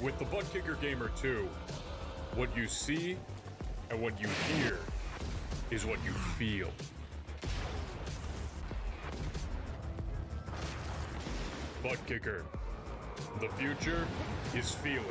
With the Butt Kicker Gamer 2, what you see and what you hear is what you feel. Butt Kicker. The future is feeling.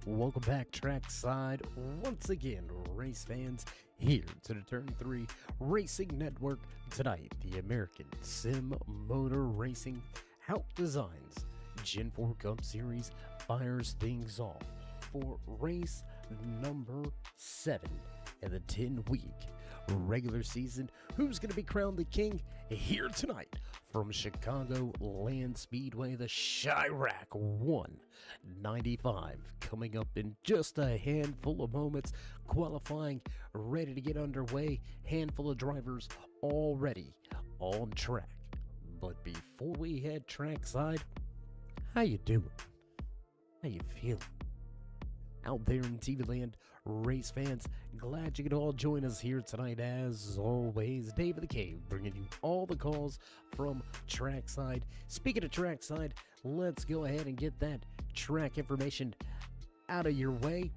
Welcome back, trackside. Once again, race fans, here to the Turn 3 Racing Network. Tonight, the American Sim Motor Racing Hauck Designs Gen 4 Cup Series fires things off for race number 7 in the 10-week regular season. Who's going to be crowned the king? Here tonight from Chicagoland Speedway, the Chirac 195 coming up in just a handful of moments. Qualifying ready to get underway. Handful of drivers already on track. But before we head trackside, how you doing? How you feeling? Out there in TV land, race fans, glad you could all join us here tonight. As always, Dave of the Cave bringing you all the calls from trackside. Speaking of trackside, let's go ahead and get that track information out of your way.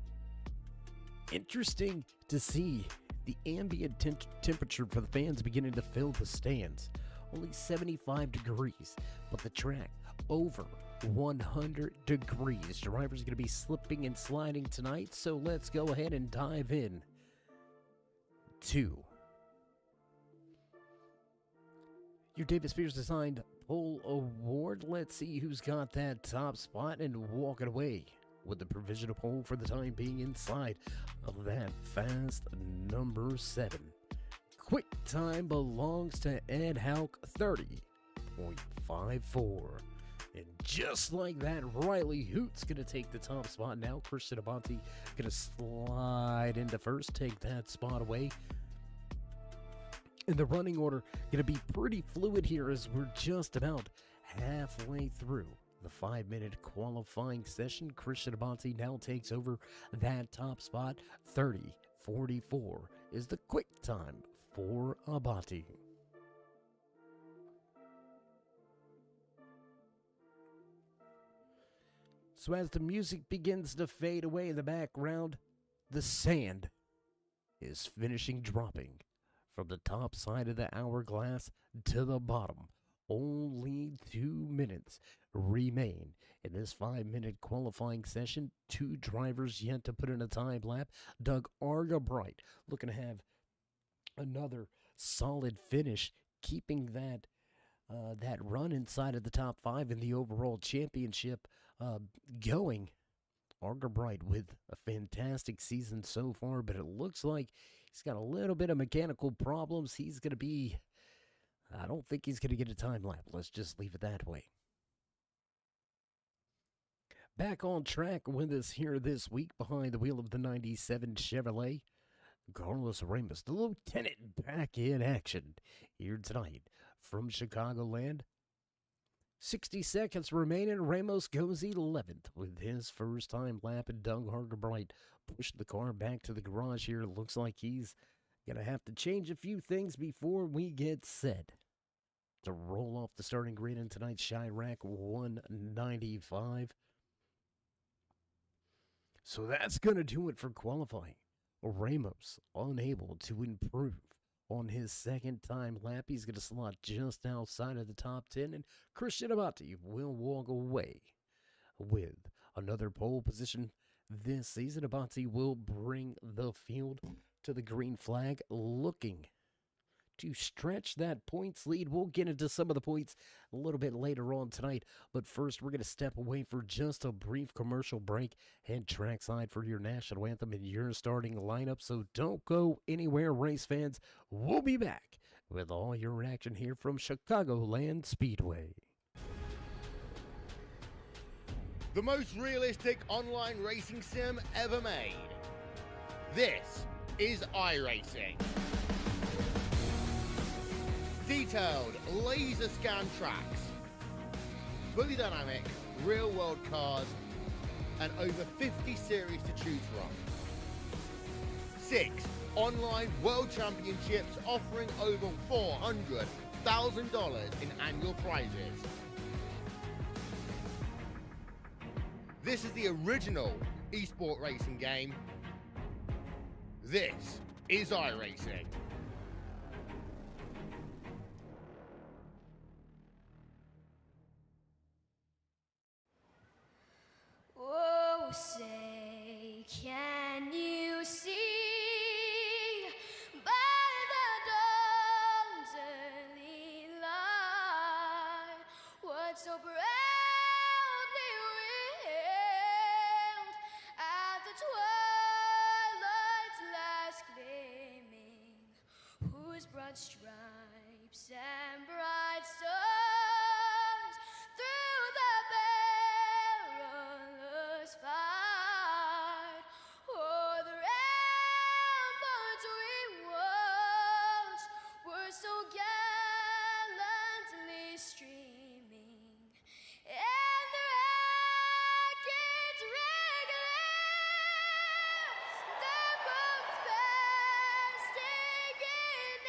Interesting to see the ambient temperature for the fans beginning to fill the stands. Only 75 degrees, but the track over 100 degrees. Drivers are going to be slipping and sliding tonight, so let's go ahead and dive in to your David Spears designed pole award. Let's see who's got that top spot and walking away with the provisional pole for the time being inside of that fast number 7. Quick time belongs to Ed Hauck, 30.54. And just like that, Riley Hoot's going to take the top spot now. Christian Abonte going to slide into first, take that spot away. And the running order going to be pretty fluid here as we're just about halfway through the 5-minute qualifying session. Christian Abate now takes over that top spot. 30:44 is the quick time for Abate. So as the music begins to fade away in the background, the sand is finishing dropping from the top side of the hourglass to the bottom. Only 2 minutes remain in this 5-minute qualifying session. 2 drivers yet to put in a time lap. Doug Argabright looking to have another solid finish, keeping that run inside of the top 5 in the overall championship going. Argabright with a fantastic season so far, but it looks like he's got a little bit of mechanical problems. He's going to be, I don't think he's going to get a time lap. Let's just leave it that way. Back on track with us here this week behind the wheel of the 97 Chevrolet, Carlos Ramos, the lieutenant, back in action here tonight from Chicagoland. 60 seconds remaining. Ramos goes 11th with his first time lap, and Doug Argabright pushed the car back to the garage here. It looks like he's going to have to change a few things before we get set to roll off the starting grid in tonight's Chirac 195. So that's going to do it for qualifying. Ramos unable to improve on his second time lap. He's going to slot just outside of the top 10, and Christian Abate will walk away with another pole position this season. Abate will bring the field to the green flag, looking to stretch that points lead. We'll get into some of the points a little bit later on tonight, but first we're going to step away for just a brief commercial break, head trackside for your national anthem and your starting lineup, so don't go anywhere, race fans. We'll be back with all your action here from Chicagoland Speedway. The most realistic online racing sim ever made. This is iRacing. Detailed laser scan tracks, fully dynamic real world cars, and over 50 series to choose from. 6 online world championships offering over $400,000 in annual prizes. This is the original esport racing game. This is iRacing. Oh, say, can you see by the dawn's early light what so proudly wailed at the twilight's last gleaming, whose broad stripes and bright stars through the perilous fight o'er the ramparts we watched were so gallantly streaming, and the rackets regular, the boats bursting in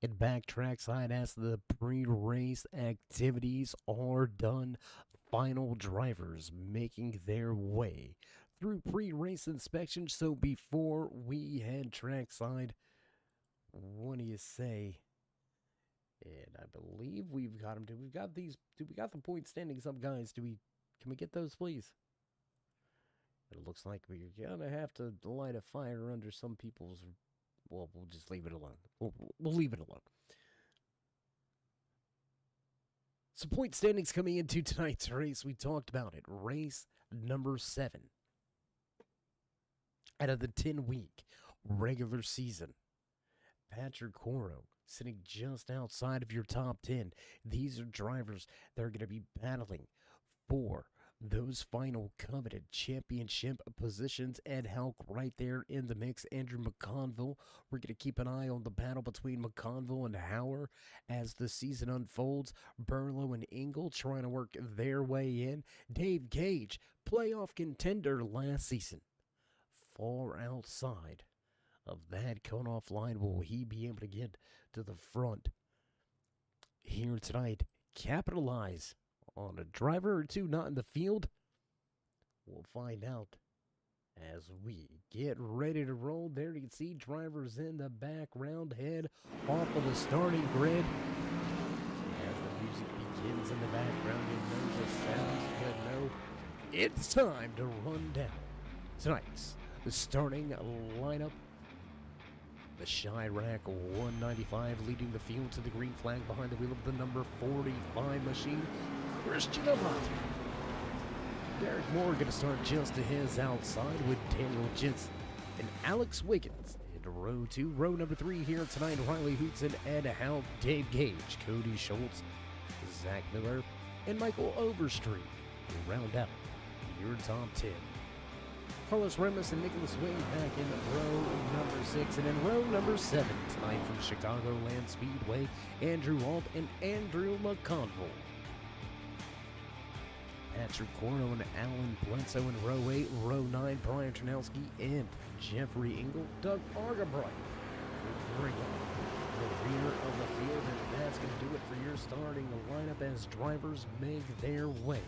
And back trackside as the pre-race activities are done. Final drivers making their way through pre-race inspection. So before we head trackside, what do you say? And I believe we've got them. Do we got the point standings up, guys? Can we get those, please? It looks like we're gonna have to light a fire under some people's. Well, we'll just leave it alone. We'll leave it alone. So point standings coming into tonight's race. We talked about it. Race number 7 out of the 10-week regular season. Patrick Coro sitting just outside of your top 10. These are drivers that are going to be battling for those final coveted championship positions. Ed Hauck right there in the mix. Andrew McConville. We're going to keep an eye on the battle between McConville and Hauer as the season unfolds. Burlow and Engel trying to work their way in. Dave Gage, playoff contender last season. Far outside of that cutoff line. Will he be able to get to the front here tonight? Capitalize on a driver or two not in the field? We'll find out as we get ready to roll. There you can see drivers in the background head off of the starting grid. As the music begins in the background, you know the sounds good. No, it's time to run down tonight's starting lineup. The Chirac 195 leading the field to the green flag behind the wheel of the number 45 machine, Christian Abate. Derek Moore going to start just to his outside with Daniel Jensen and Alex Wiggins in row 2. Row number 3 here tonight, Riley Hootson, Ed Hauck, Dave Gage, Cody Schultz, Zach Miller, and Michael Overstreet will round out your top 10. Carlos Remus and Nicholas Wing back in row number 6. And in row number 7 tonight from Chicagoland Speedway, Andrew Alt and Andrew McConville. Patrick Corno and Alan Bledsoe in row 8. Row 9, Brian Ternowski and Jeffrey Engel. Doug Argabright will bring up the rear of the field, and that's going to do it for your starting lineup as drivers make their way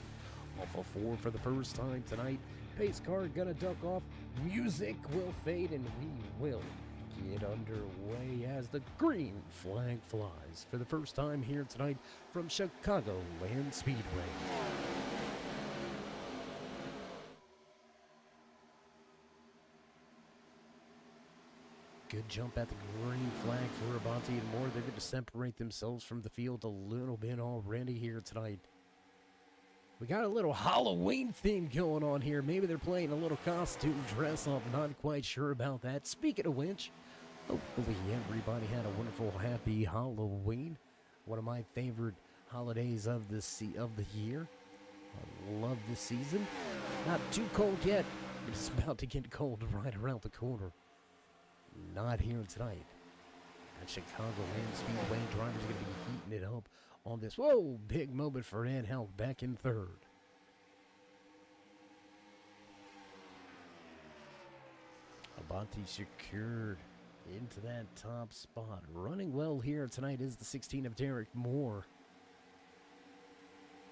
off of 4 for the first time tonight. Pace car gonna duck off, music will fade, and we will get underway as the green flag flies for the first time here tonight from Chicagoland Speedway. Good jump at the green flag for Abate and Moore. They're going to separate themselves from the field a little bit already here tonight. We got a little Halloween theme going on here. Maybe they're playing a little costume dress up. Not quite sure about that. Speaking of which, hopefully everybody had a wonderful, happy Halloween. One of my favorite holidays of the year. I love this season. Not too cold yet. It's about to get cold right around the corner. Not here tonight. At Chicagoland Speedway, drivers are going to be heating it up on this. Whoa, big moment for Ed Hauck back in third. Abate secured into that top spot. Running well here tonight is the 16 of Derek Moore.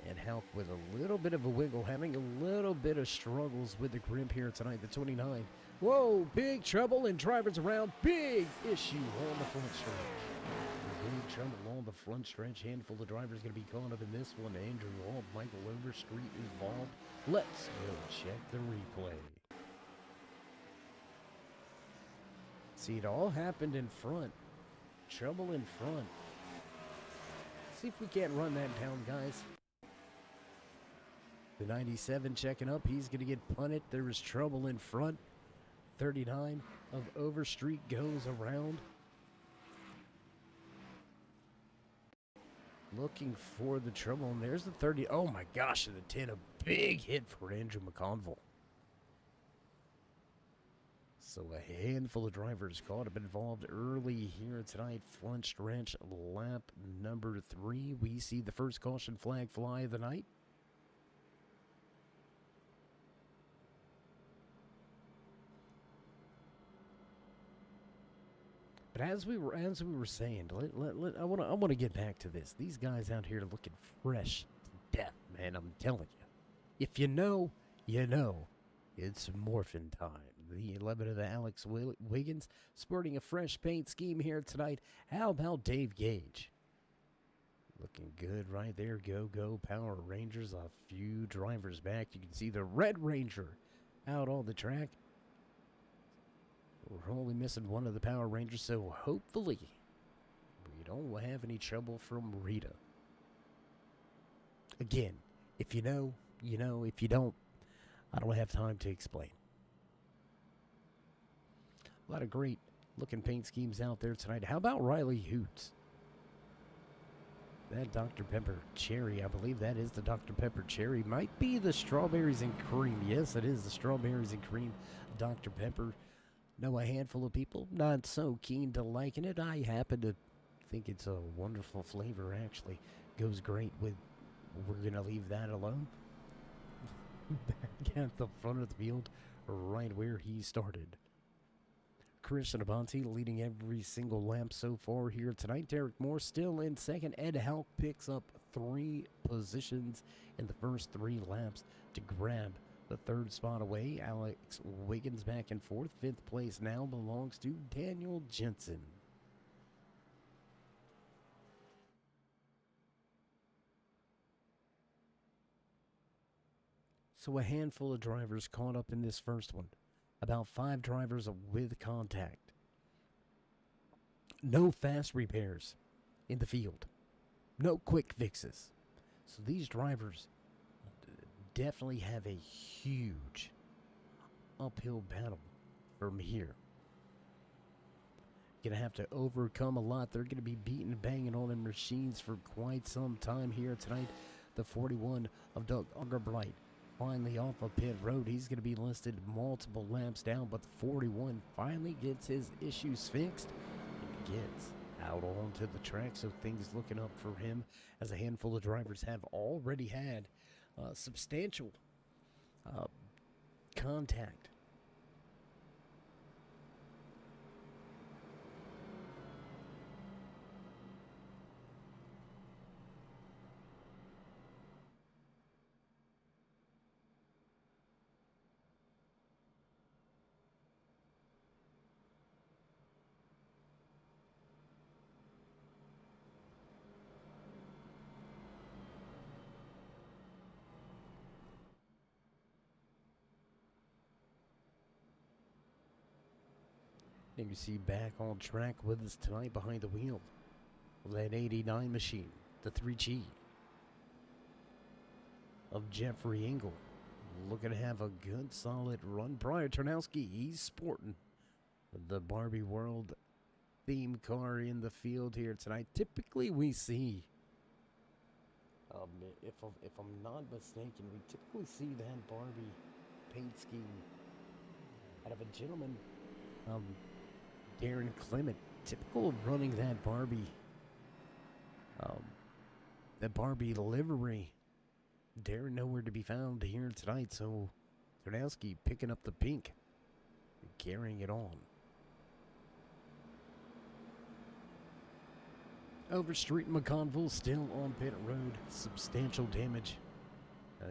And Hauck with a little bit of a wiggle, having a little bit of struggles with the grip here tonight, the 29. Whoa, big trouble and drivers around. Big issue on the front stretch. Big trouble on the front stretch. Handful of drivers going to be caught up in this one. Andrew Wall, Michael Overstreet involved. Let's go check the replay. See, it all happened in front. Trouble in front. See if we can't run that down, guys. The 97 checking up. He's going to get punted. There is trouble in front. 39 of Overstreet goes around. Looking for the trouble. And there's the 30. Oh my gosh, and the 10. A big hit for Andrew McConville. So a handful of drivers caught up involved early here tonight. Front stretch lap number 3. We see the first caution flag fly of the night. But But as we were saying, I want to get back to this. These guys out here looking fresh to death, man. I'm telling you. If you know, you know. It's morphin' time. The 11 of the Alex Wiggins sporting a fresh paint scheme here tonight. How about Dave Gage? Looking good right there. Go Power Rangers. A few drivers back. You can see the Red Ranger out on the track. We're only missing one of the Power Rangers, so hopefully we don't have any trouble from Rita. Again, if you know, you know. If you don't, I don't have time to explain. A lot of great looking paint schemes out there tonight. How about Riley Hoots? That Dr. Pepper Cherry, I believe that is the Dr. Pepper Cherry. Might be the Strawberries and Cream. Yes, it is the Strawberries and Cream Dr. Pepper. Know a handful of people not so keen to liking it. I happen to think it's a wonderful flavor, actually. Goes great with, we're going to leave that alone. Back at the front of the field, right where he started. Christian Abante leading every single lap so far here tonight. Derek Moore still in second. Ed Hauck picks up 3 positions in the first 3 laps to grab the 3rd spot away. Alex Wiggins back in 4th. 5th place now belongs to Daniel Jensen. So a handful of drivers caught up in this first one. About 5 drivers with contact. No fast repairs in the field. No quick fixes. So these drivers definitely have a huge uphill battle from here. Gonna have to overcome a lot. They're gonna be beating and banging on their machines for quite some time here tonight. The 41 of Doug Augerbright finally off of pit road. He's going to be listed multiple laps down, but the 41 finally gets his issues fixed and gets out onto the track. So things looking up for him, as a handful of drivers have already had substantial contact. And you see back on track with us tonight behind the wheel of that 89 machine, the 3G of Jeffrey Engel. Looking to have a good solid run. Brian Tarnowski, he's sporting the Barbie World theme car in the field here tonight. Typically we see, if I'm not mistaken, we typically see that Barbie paint scheme out of a gentleman, Darren Clement, typical of running that Barbie livery. Darren nowhere to be found here tonight, so Tarnowski picking up the pink and carrying it on. Overstreet and McConville still on pit road. Substantial damage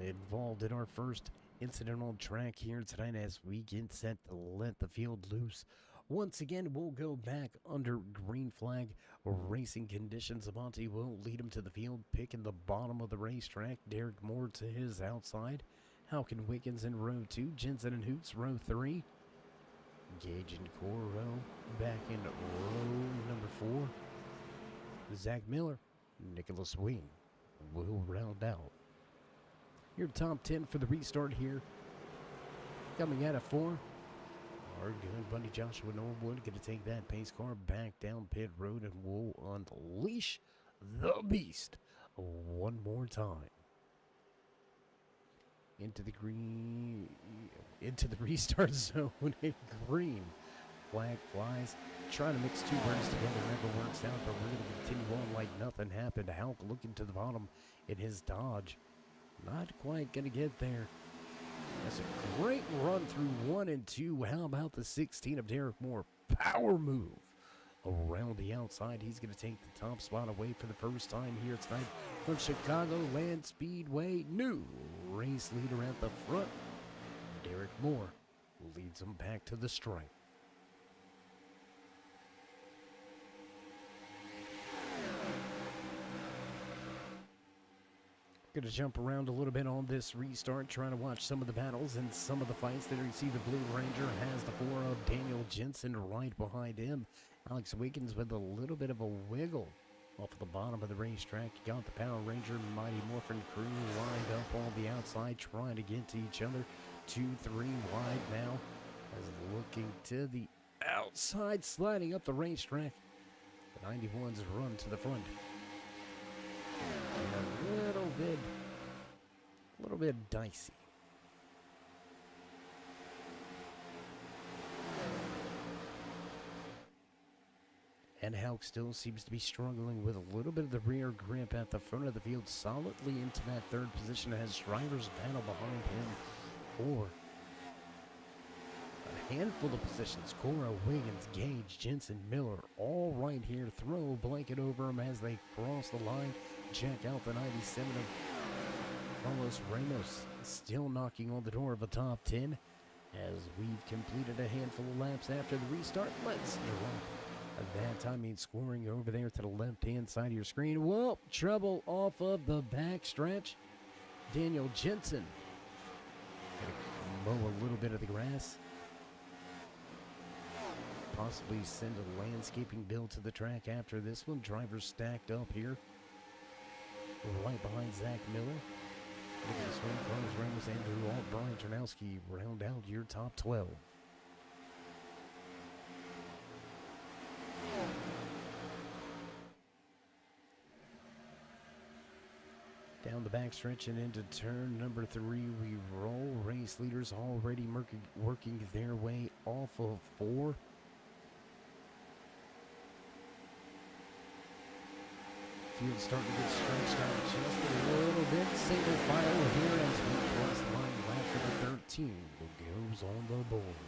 involved in our first incident on track here tonight as we get set to let the field loose. Once again, we'll go back under green flag racing conditions. Abante will lead him to the field, picking the bottom of the racetrack. Derek Moore to his outside. Hauck and Wiggins in row 2. Jensen and Hoots row 3. Gage and Coro back in row number 4. Zach Miller, Nicholas Wing will round out. Your top 10 for the restart here. Coming out of 4. Our good buddy Joshua Norwood going to take that pace car back down pit road and will unleash the beast one more time. Into the restart zone in green. Flag flies. Trying to mix 2 birds together never works out, but we're going to continue on like nothing happened. Hauck looking to the bottom in his Dodge. Not quite going to get there. That's a great run through 1 and 2. How about the 16 of Derek Moore? Power move. around the outside. He's going to take the top spot away for the first time here tonight from Chicagoland Speedway. New race leader at the front. Derek Moore leads him back to the stripe. Going to jump around a little bit on this restart, trying to watch some of the battles and some of the fights. There you see the Blue Ranger has the 4 of Daniel Jensen right behind him. Alex Wiggins with a little bit of a wiggle off the bottom of the racetrack. You got the Power Ranger Mighty Morphin crew lined up on the outside, trying to get to each other. 2-3 wide now, as looking to the outside, sliding up the racetrack. The 91s run to the front. And a little bit dicey. And Hauck still seems to be struggling with a little bit of the rear grip at the front of the field, solidly into that third position as drivers battle behind him for a handful of positions. Cora, Wiggins, Gage, Jensen, Miller, all right here. Throw a blanket over them as they cross the line. Check out the 97 of Carlos Ramos, still knocking on the door of a top 10 as we've completed a handful of laps after the restart. Let's go up. At that time, he's scoring over there to the left-hand side of your screen. Whoa, trouble off of the backstretch. Daniel Jensen gonna mow a little bit of the grass. Possibly send a landscaping build to the track after this one. Drivers stacked up here. Right behind Zach Miller. Look at the swing. Carlos Ramos, Andrew Alt, Brian Ternowski round out your top 12. Down the backstretch and into turn number 3, we roll. Race leaders already working their way off of 4. Field starting to get stretched out just a little bit. Single file here as we cross the line. Lap number 13 goes on the board.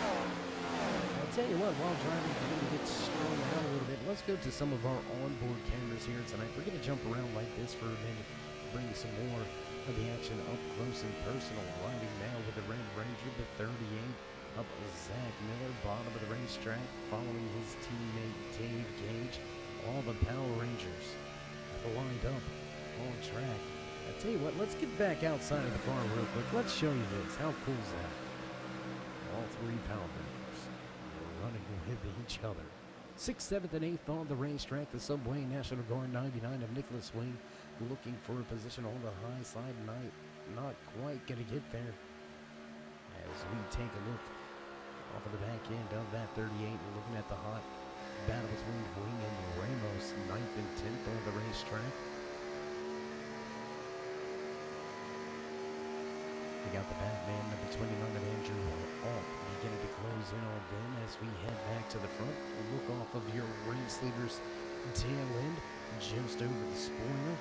I'll tell you what, while driving, we're going to get strung out a little bit. Let's go to some of our onboard cameras here tonight. We're going to jump around like this for a minute, bring some more of the action up close and personal. Riding now with the Red Ranger, the 38 up Zach Miller, bottom of the racetrack, following his teammate Dave Gage. All the Power Rangers lined up on track. I tell you what, let's get back outside of the car real quick. Let's show you this. How cool is that? All 3 Power Rangers running with each other. 6th, 7th, and 8th on the racetrack. The Subway National Guard 99 of Nicholas Wing looking for a position on the high side. Not quite going to get there. As we take a look off of the back end of that 38 and looking at the hot battle between Wing and Ramos, 9th and 10th on the racetrack. We got the Batman number 29 of Andrew Alt beginning to close in on them as we head back to the front. Look off of your race leader's tail end, just over the spoiler.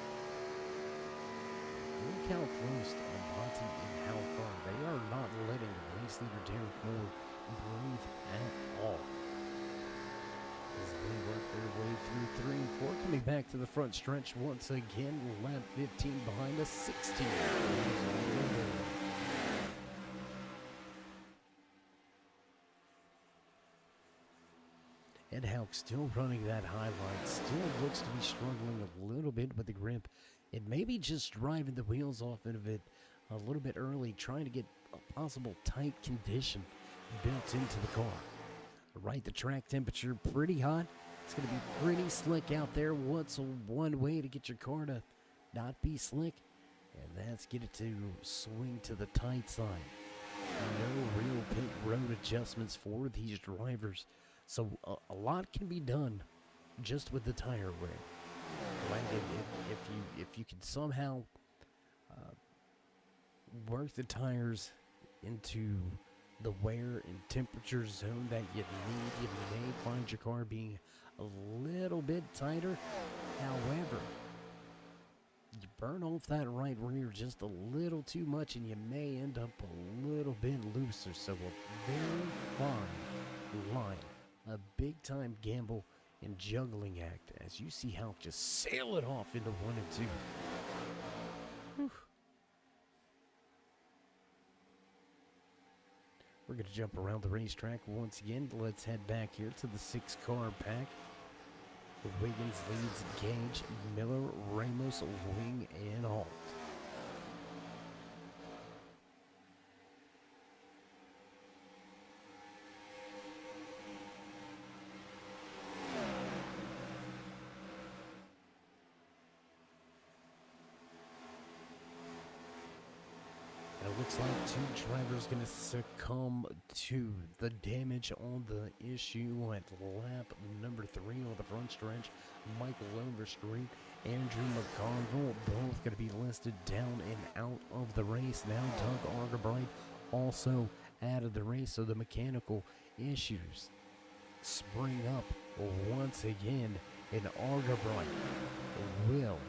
Look how close Monty and Hauck are. They are not letting race leader Derek Moore breathe at all. As they work their way through 3 and 4, coming back to the front stretch once again. Lap 15 behind us, 16. And Hauck still running that high line, still looks to be struggling a little bit with the grip. It may be just driving the wheels off of it a little bit early, trying to get a possible tight condition built into the car. Right, the track temperature pretty hot. It's going to be pretty slick out there. What's one way to get your car to not be slick? And that's get it to swing to the tight side. No real pit road adjustments for these drivers. So a lot can be done just with the tire wear. Right? If you can somehow work the tires into the wear and temperature zone that you need, you may find your car being a little bit tighter. However, you burn off that right rear just a little too much and you may end up a little bit looser. So a very fine line a big-time gamble and juggling act as you see Hauck just sail it off into 1 and 2. Whew. We're going to jump around the racetrack once again. Let's head back here to the 6-car pack. The Wiggins leads Gage, Miller, Ramos, Wing, and Alt. And it looks like 2 drivers going to succumb to the damage on the issue at lap number 3 on the front stretch. Michael Overstreet, Andrew McConville, both going to be listed down and out of the race. Now Doug Argabright also out of the race, so the mechanical issues spring up once again, and Argabright will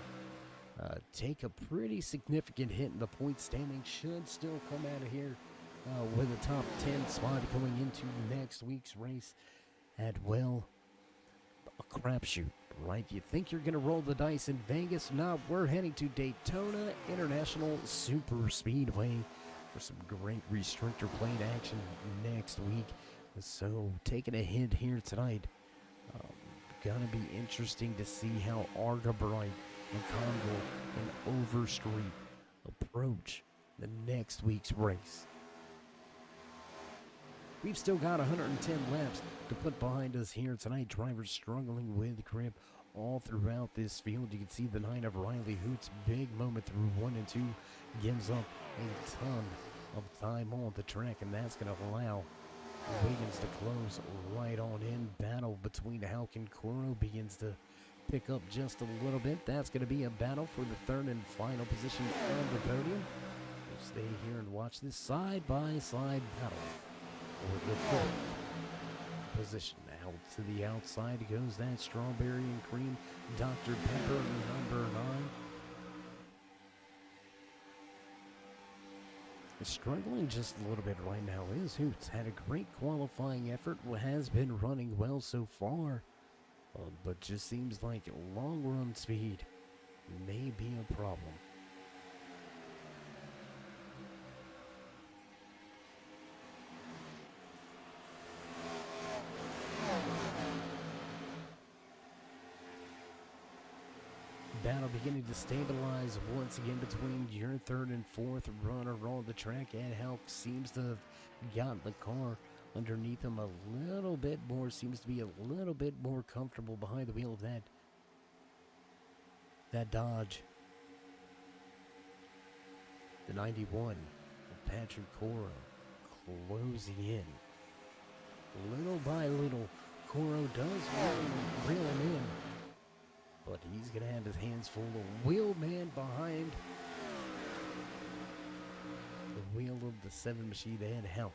take a pretty significant hit in the point standing. Should still come out of here with a top 10 spot going into next week's race at, well, a crapshoot, right? You think you're going to roll the dice in Vegas? No, we're heading to Daytona International Super Speedway for some great restrictor plate action next week. So taking a hint here tonight. Gonna be interesting to see how Argabright, McConville, and Overstreet approach the next week's race. We've still got 110 laps to put behind us here tonight. Drivers struggling with grip all throughout this field. You can see the 9 of Riley Hoots. Big moment through 1 and 2. Gives up a ton of time on the track, and that's going to allow Wiggins to close right on in. Battle between Hauck and Coro begins to pick up just a little bit. That's going to be a battle for the 3rd and final position on the podium. We'll stay here and watch this side-by-side battle for the 4th position. Out to the outside goes that strawberry and cream Dr. Pepper, number 9. Struggling just a little bit right now is Hoots. Had a great qualifying effort, has been running well so far, but just seems like long run speed may be a problem. Battle beginning to stabilize once again between your 3rd and 4th runner on the track. Ed Hauck seems to have got the car underneath him a little bit more, seems to be a little bit more comfortable behind the wheel of that Dodge. The 91 of Patrick Coro closing in. Little by little, Coro does reel him in. But he's going to have his hands full. The wheelman behind the wheel of the 7 machine, Ed Hauck.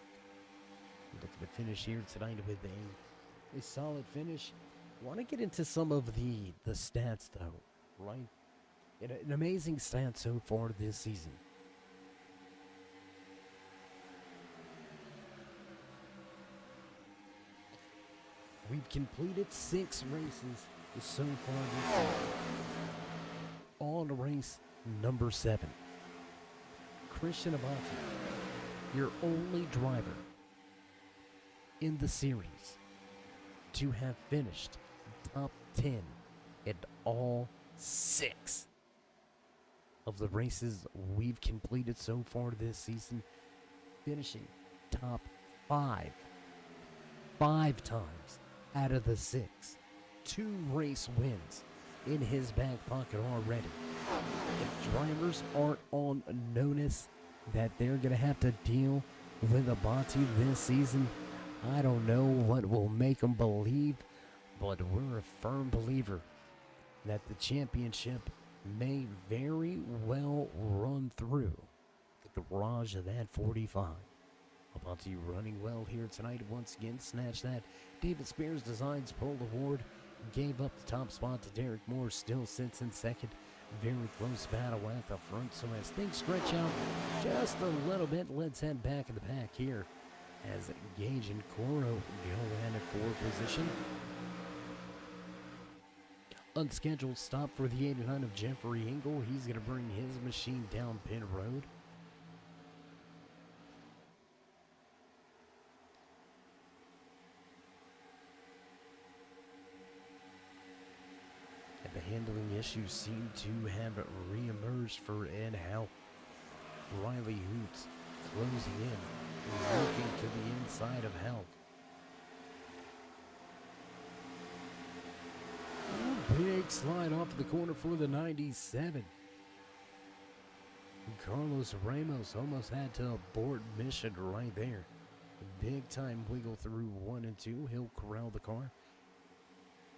Looking to finish here tonight with a solid finish. Want to get into some of the stats, though, right? An amazing stat so far this season. We've completed 6 races so far this season. On to race number 7. Christian Abate, your only driver in the series to have finished top 10 in all 6 of the races we've completed so far this season, finishing top 5 times out of the 6. 2 race wins in his back pocket already. If drivers aren't on notice that they're going to have to deal with Abate this season, I don't know what will make them believe, but we're a firm believer that the championship may very well run through the garage of that 45. Abate running well here tonight. Once again, snatched that David Spears Designs Pole Award. Gave up the top spot to Derek Moore. Still sits in 2nd. Very close battle at the front. So as things stretch out just a little bit, let's head back in the pack here as Gage and Coro go in at 4 position. Unscheduled stop for the 89 of Jeffrey Engel. He's going to bring his machine down pit road. And the handling issues seem to have re-emerged for Ed Hauck. Riley Hoots closing in, looking to the inside of Hauck. Big slide off the corner for the 97. Carlos Ramos almost had to abort mission right there. Big time wiggle through 1 and 2. He'll corral the car.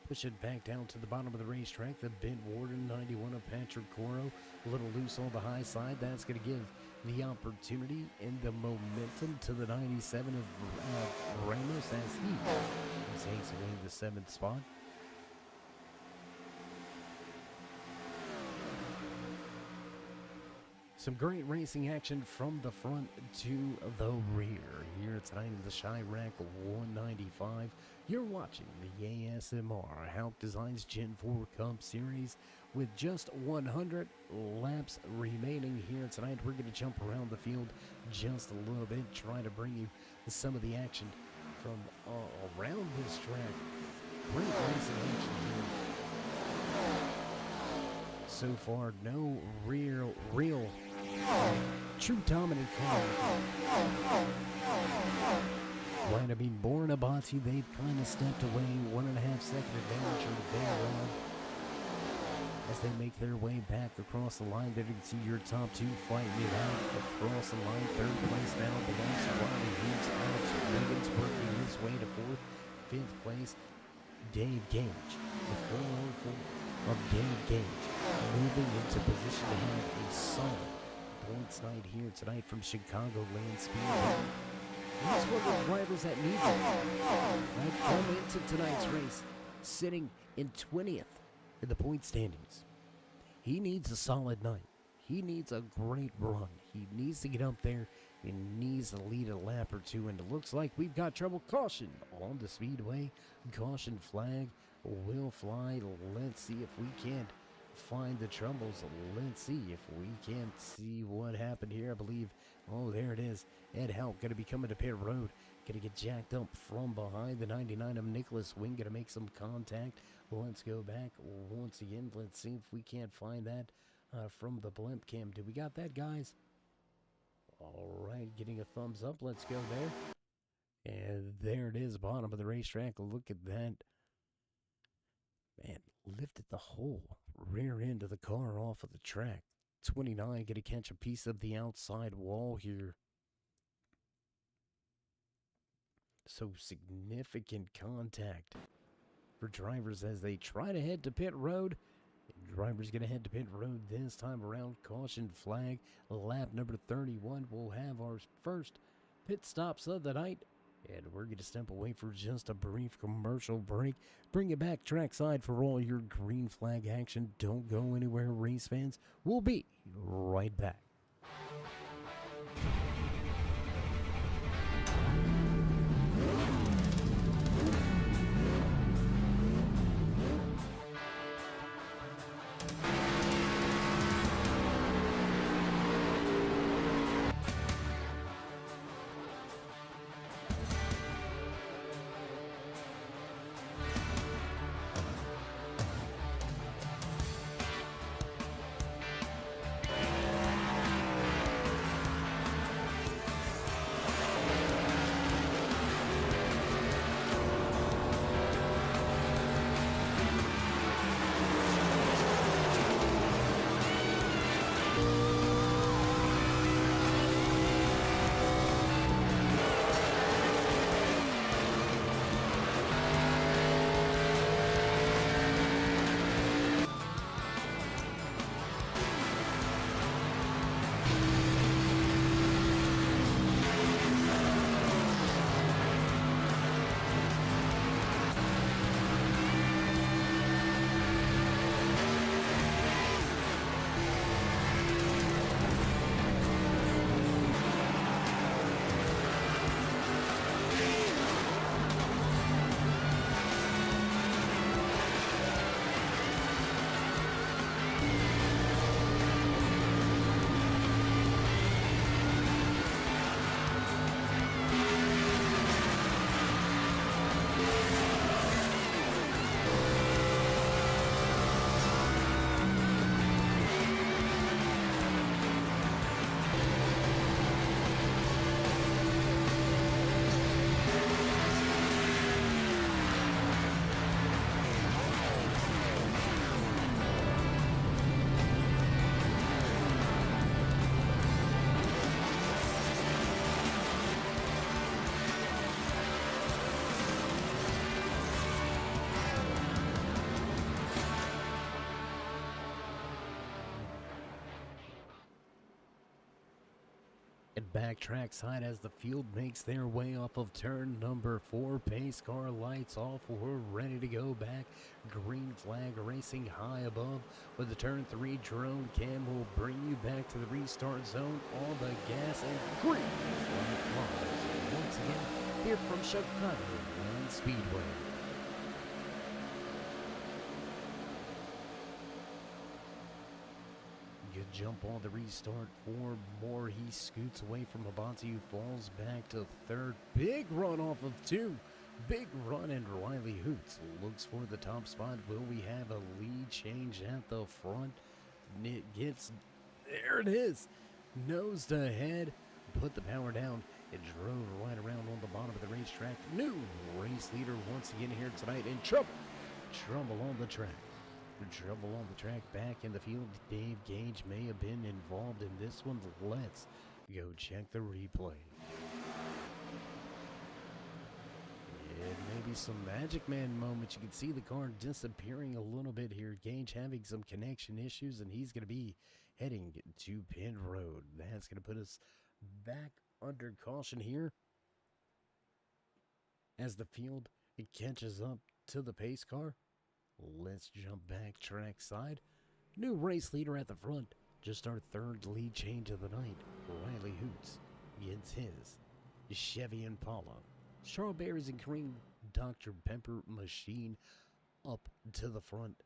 Push it back down to the bottom of the racetrack. The Bent Warden 91 of Patrick Coro. A little loose on the high side. That's going to give the opportunity and the momentum to the 97 of Ramos as he takes away the 7th spot. Some great racing action from the front to the rear here tonight in the Chirac 195. You're watching the ASMR Hauck Designs Gen 4 Cup Series with just 100 laps remaining here tonight. We're going to jump around the field just a little bit, try to bring you some of the action from around this track. Great racing action here. So far, no real true dominant car. Might have been born Abati. They've kind of stepped away. 1.5 second advantage thereon as they make their way back across the line. There you can see your top 2 fighting it out across the line. 3rd place now belongs to Riley Hughes. Alex Wiggins working his way to 4th. 5th place, Dave Gage. The 404 of Dave Gage moving into position to have a solid points night here tonight from Chicagoland Speedway. These were the drivers that need them. Right, come into tonight's race sitting in 20th in the point standings. He needs a solid night. He needs a great run. He needs to get up there and needs to lead a lap or 2. And it looks like we've got trouble. Caution on the speedway. Caution flag will fly. Let's see if we can't find the troubles. Let's see if we can't see what happened here. I believe, oh, there it is. Ed Hauck going to be coming to pit road. Going to get jacked up from behind. The 99 of Nicholas Wing going to make some contact. Let's go back once again. Let's see if we can't find that from the blimp cam. Do we got that, guys? All right, getting a thumbs up. Let's go there. And there it is, bottom of the racetrack. Look at that. Man, lifted the whole rear end of the car off of the track. 29 going to catch a piece of the outside wall here. So significant contact for drivers as they try to head to pit road. Drivers going to head to pit road this time around. Caution flag. Lap number 31 will have our first pit stops of the night. And we're going to step away for just a brief commercial break. Bring it back trackside for all your green flag action. Don't go anywhere, race fans. We'll be right back. back track side as the field makes their way off of turn number 4. Pace car lights off. We're ready to go back. Green flag racing high above with the turn 3 drone cam will bring you back to the restart zone on the gas and green flag flies. Once again, here from Chicagoland Speedway. Good jump on the restart for Moore. He scoots away from Abante, who falls back to third. Big run off of 2. Big run, and Riley Hoots looks for the top spot. Will we have a lead change at the front? It gets, there it is. Nosed ahead, put the power down. It drove right around on the bottom of the racetrack. New race leader once again here tonight in trouble. Trouble on the track. Trouble on the track back in the field. Dave Gage may have been involved in this one. Let's go check the replay. It may be some Magic Man moments. You can see the car disappearing a little bit here. Gage having some connection issues, and he's going to be heading to pit road. That's going to put us back under caution here as the field catches up to the pace car. Let's jump back track side. New race leader at the front. Just our third lead change of the night. Riley Hoots gets his Chevy Impala. Strawberries and cream Dr. Pepper machine up to the front.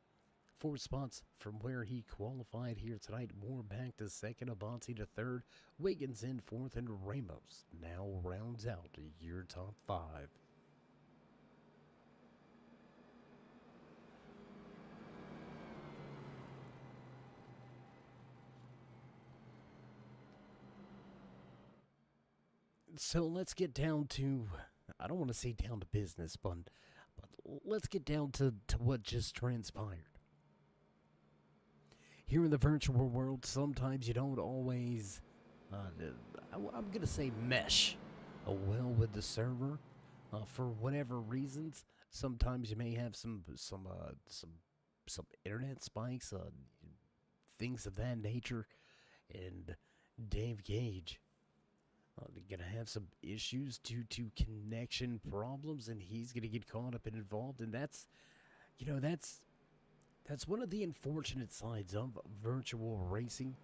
4 spots from where he qualified here tonight. Moore back to second, Abante to third, Wiggins in fourth, and Ramos now rounds out your top 5. So let's get down to, I don't want to say down to business, but let's get down to what just transpired. Here in the virtual world, sometimes you don't always, I'm going to say mesh well with the server for whatever reasons. Sometimes you may have some internet spikes, things of that nature, and Dave Gage gonna have some issues due to connection problems, and he's gonna get caught up and involved, and that's one of the unfortunate sides of virtual racing.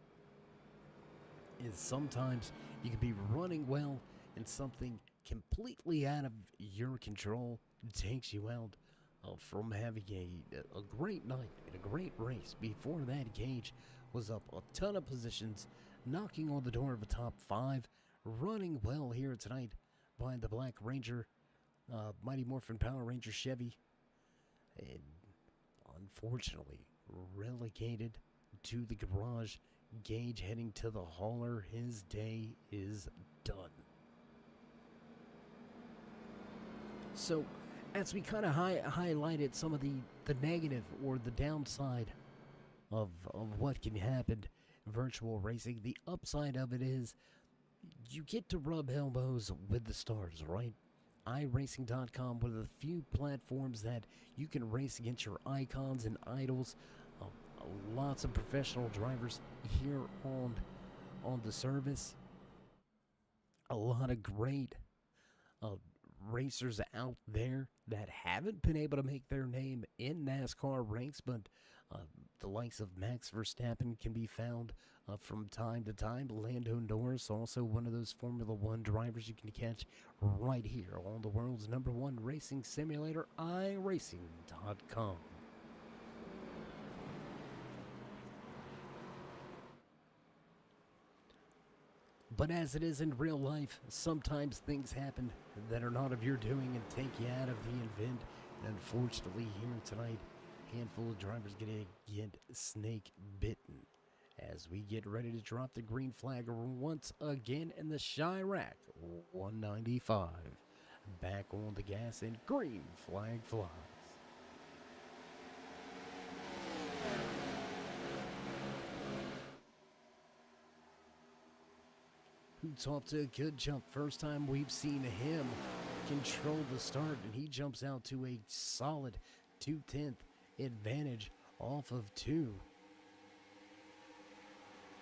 Is sometimes you can be running well and something completely out of your control takes you out from having a great night and a great race. Before that, Gage was up a ton of positions, knocking on the door of a top 5. Running well here tonight by the Black Ranger, Mighty Morphin Power Ranger Chevy, and unfortunately relegated to the garage. Gage heading to the hauler. His day is done. So, as we kind of highlighted some of the negative or the downside of what can happen in virtual racing, the upside of it is you get to rub elbows with the stars, right? iRacing.com, one of the few platforms that you can race against your icons and idols. Lots of professional drivers here on the service. A lot of great racers out there that haven't been able to make their name in NASCAR ranks, but the likes of Max Verstappen can be found from time to time. Lando Norris, also one of those Formula One drivers you can catch right here on the world's #1 racing simulator, iRacing.com. But as it is in real life, sometimes things happen that are not of your doing and take you out of the event. And unfortunately, here tonight, a handful of drivers going to get snake bitten as we get ready to drop the green flag once again in the Chirac 195. Back on the gas and green flag flies. Hoots off to a good jump. First time we've seen him control the start, and he jumps out to a solid 2/10 advantage off of 2.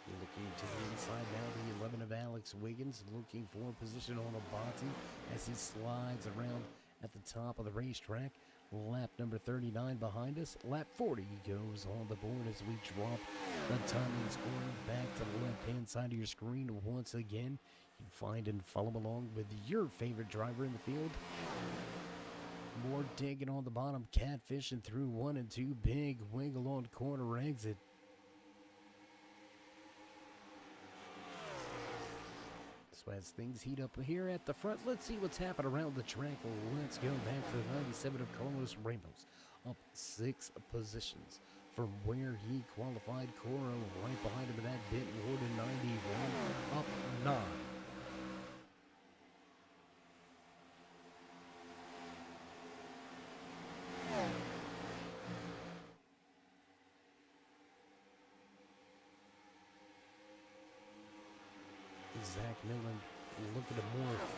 Looking to the inside now, the 11 of Alex Wiggins, looking for position on Abati as he slides around at the top of the racetrack. Lap number 39 behind us. Lap 40 goes on the board as we drop the timing score back to the left-hand side of your screen once again. You can find and follow along with your favorite driver in the field. More digging on the bottom, catfishing through 1 and 2. Big wiggle on corner exit. So as things heat up here at the front, let's see what's happening around the track. Let's go back to the 97 of Carlos Ramos. Up 6 positions from where he qualified. Coro right behind him in that bit. Warden 91 up 9. Zach Millen looking to morph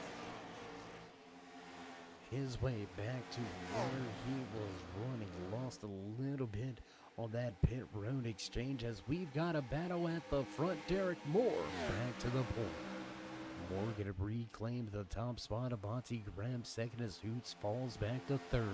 his way back to where he was running. Lost a little bit on that pit road exchange as we've got a battle at the front. Derek Moore back to the pole. Moore gonna reclaim the top spot. Abati grabs second as Hoots falls back to third.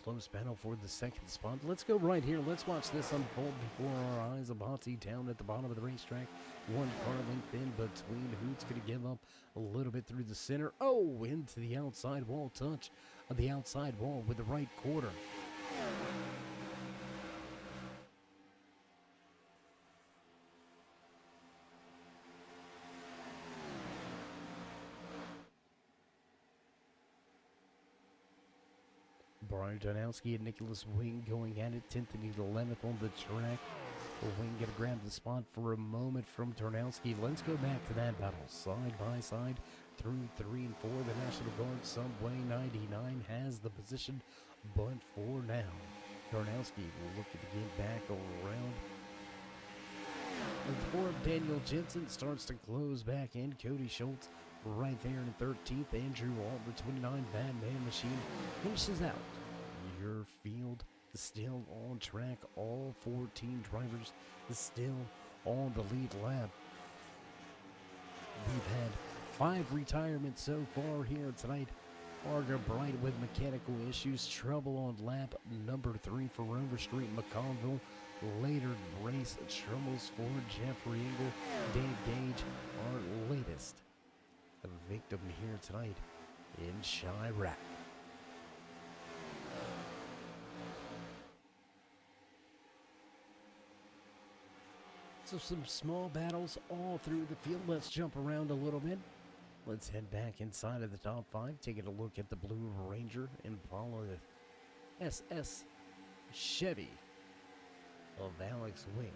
Close battle for the second spot. Let's go right here. Let's watch this unfold before our eyes. Abati down at the bottom of the racetrack. 1 car length in between. Hoots going to give up a little bit through the center. Oh, into the outside wall. Touch of the outside wall with the right quarter. Brian Donowski and Nicholas Wing going at it, 10th and 11th on the track. Wing going to grab the spot for a moment from Tarnowski. Let's go back to that battle. Side by side through 3 and 4. The National Guard Subway 99 has the position, but for now, Tarnowski looking to get back around. And for Daniel Jensen starts to close back in. Cody Schultz right there in 13th. Andrew Alt, the 29 Batman Machine, finishes out. Your field is still on track. All 14 drivers is still on the lead lap. We've had 5 retirements so far here tonight. Arga Bright with mechanical issues. Trouble on lap number 3 for Rover Street McConville. Later race troubles for Jeffrey Engel. Dave Gage, our latest victim here tonight in Chirac. So some small battles all through the field. Let's jump around a little bit. Let's head back inside of the top 5, taking a look at the Blue Ranger Impala SS Chevy of Alex Wing.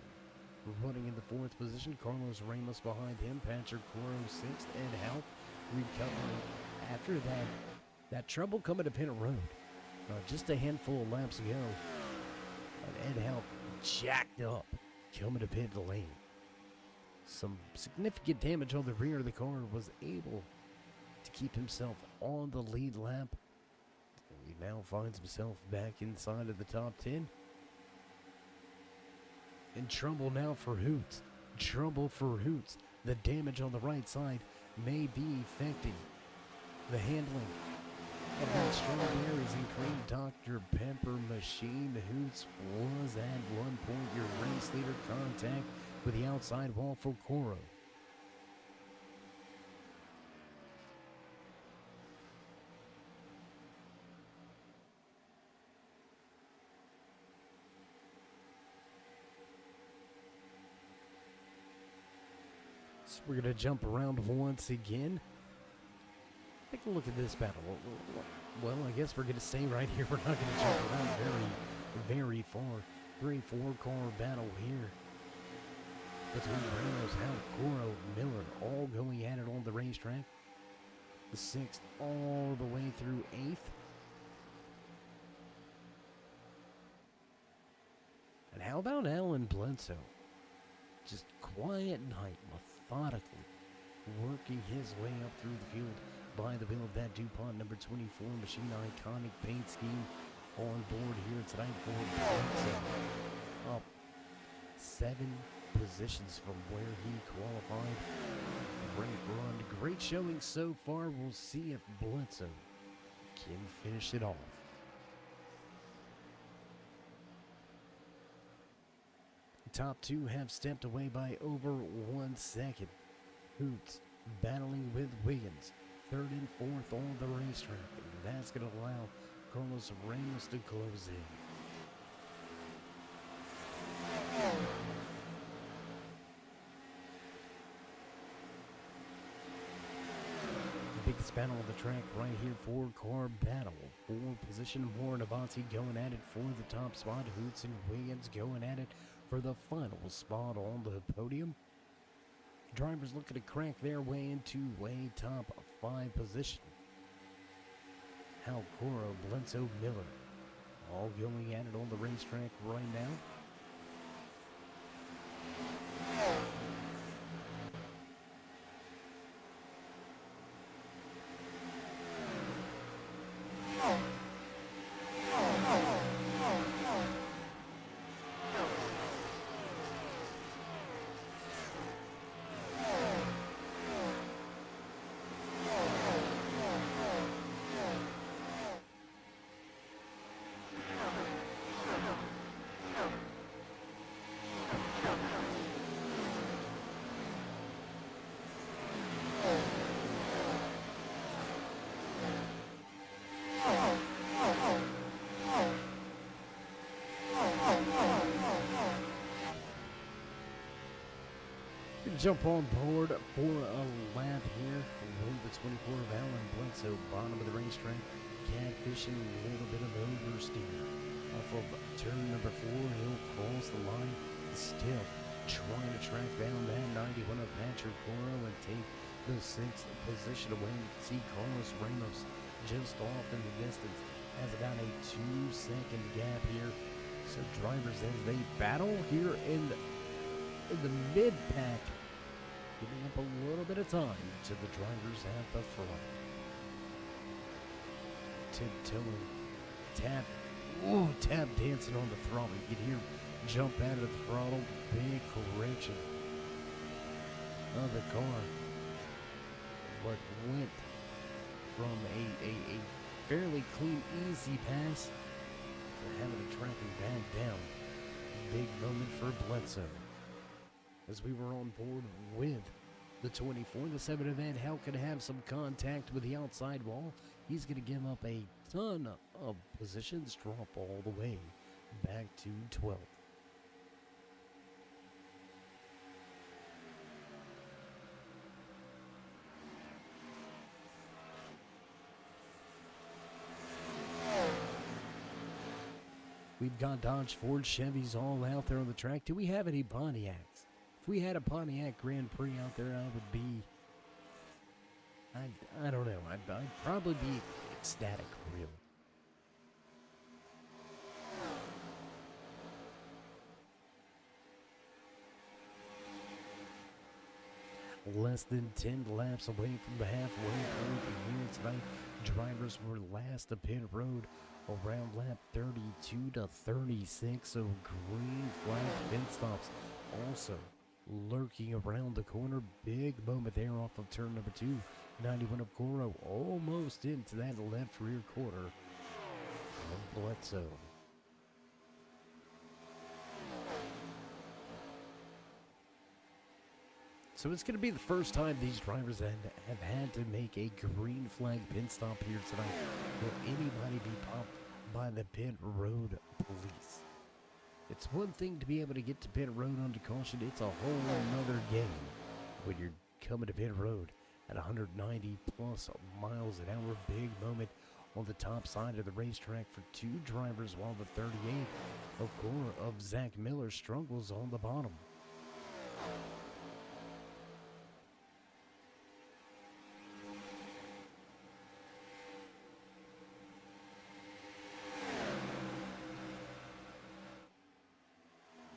Running in the 4th position, Carlos Ramos behind him, Patrick Coro 6th, Ed Hauck recovering after that trouble coming to Pennant Road. Just a handful of laps ago, and Ed Hauck jacked up coming to pit lane. Some significant damage on the rear of the car, was able to keep himself on the lead lap. He now finds himself back inside of the top 10. In trouble now for Hoots. Trouble for Hoots. The damage on the right side may be affecting the handling of that strawberries and cream Dr. Pepper machine. Hoots was at one point your race leader. Contact with the outside wall for Coro. So we're going to jump around once again. Take a look at this battle. Well, I guess we're going to stay right here. We're not going to jump around very far. 3-4 car battle here between Ramos, Hauck, Coro, Miller, all going at it on the racetrack. The 6th all the way through 8th. And how about Alan Bledsoe? Just quiet night, methodically working his way up through the field. by the wheel of that DuPont number 24 machine iconic paint scheme on board here tonight for Bledsoe. Up 7 positions from where he qualified. Great run, great showing so far. We'll see if Bledsoe can finish it off. Top 2 have stepped away by over 1 second. Hoots battling with Wiggins, 3rd and 4th on the racetrack. And that's going to allow Carlos Ramos to close in. The biggest battle on the track right here for car battle. For position, more Navati going at it for the top spot. Hoots and Wiggins going at it for the final spot on the podium. Drivers looking to crack their way into a top 5 position. Hauck, Bledsoe, Miller, all going at it on the racetrack right now. Jump on board for a lap here with the 24 of Alan Bledsoe, bottom of the racetrack, catfishing a little bit of oversteer. Off of turn number 4, he'll cross the line, still trying to track down that 91 of Patrick Coro and take the 6th position away. You can see Carlos Ramos just off in the distance, has about a 2-second gap here. So drivers, as they battle here in the mid-pack, giving up a little bit of time to the drivers at the front. Tiptoeing, tap dancing on the throttle. You can hear him jump out of the throttle. Big correction of the car. What went from a fairly clean, easy pass to having to track him back down. Big moment for Bledsoe. As we were on board with the 24, the 7 event, Hauck could have some contact with the outside wall. He's going to give up a ton of positions, drop all the way back to 12th. We've got Dodge, Ford, Chevys all out there on the track. Do we have any Pontiacs? If we had a Pontiac Grand Prix out there, I would be, I don't know, I'd probably be ecstatic, really. Less than 10 laps away from the halfway point here tonight. Drivers were last to pit road around lap 32 to 36, so green flag pit stops also lurking around the corner. Big moment there off of turn number 2. 91 of Coro almost into that left rear quarter of Bledsoe. So it's going to be the first time these drivers have had to make a green flag pit stop here tonight. Will anybody be popped by the pit road police? It's one thing to be able to get to pit road under caution. It's a whole nother game when you're coming to pit road at 190 plus miles an hour. Big moment on the top side of the racetrack for 2 drivers, while the 38 of Zach Miller struggles on the bottom.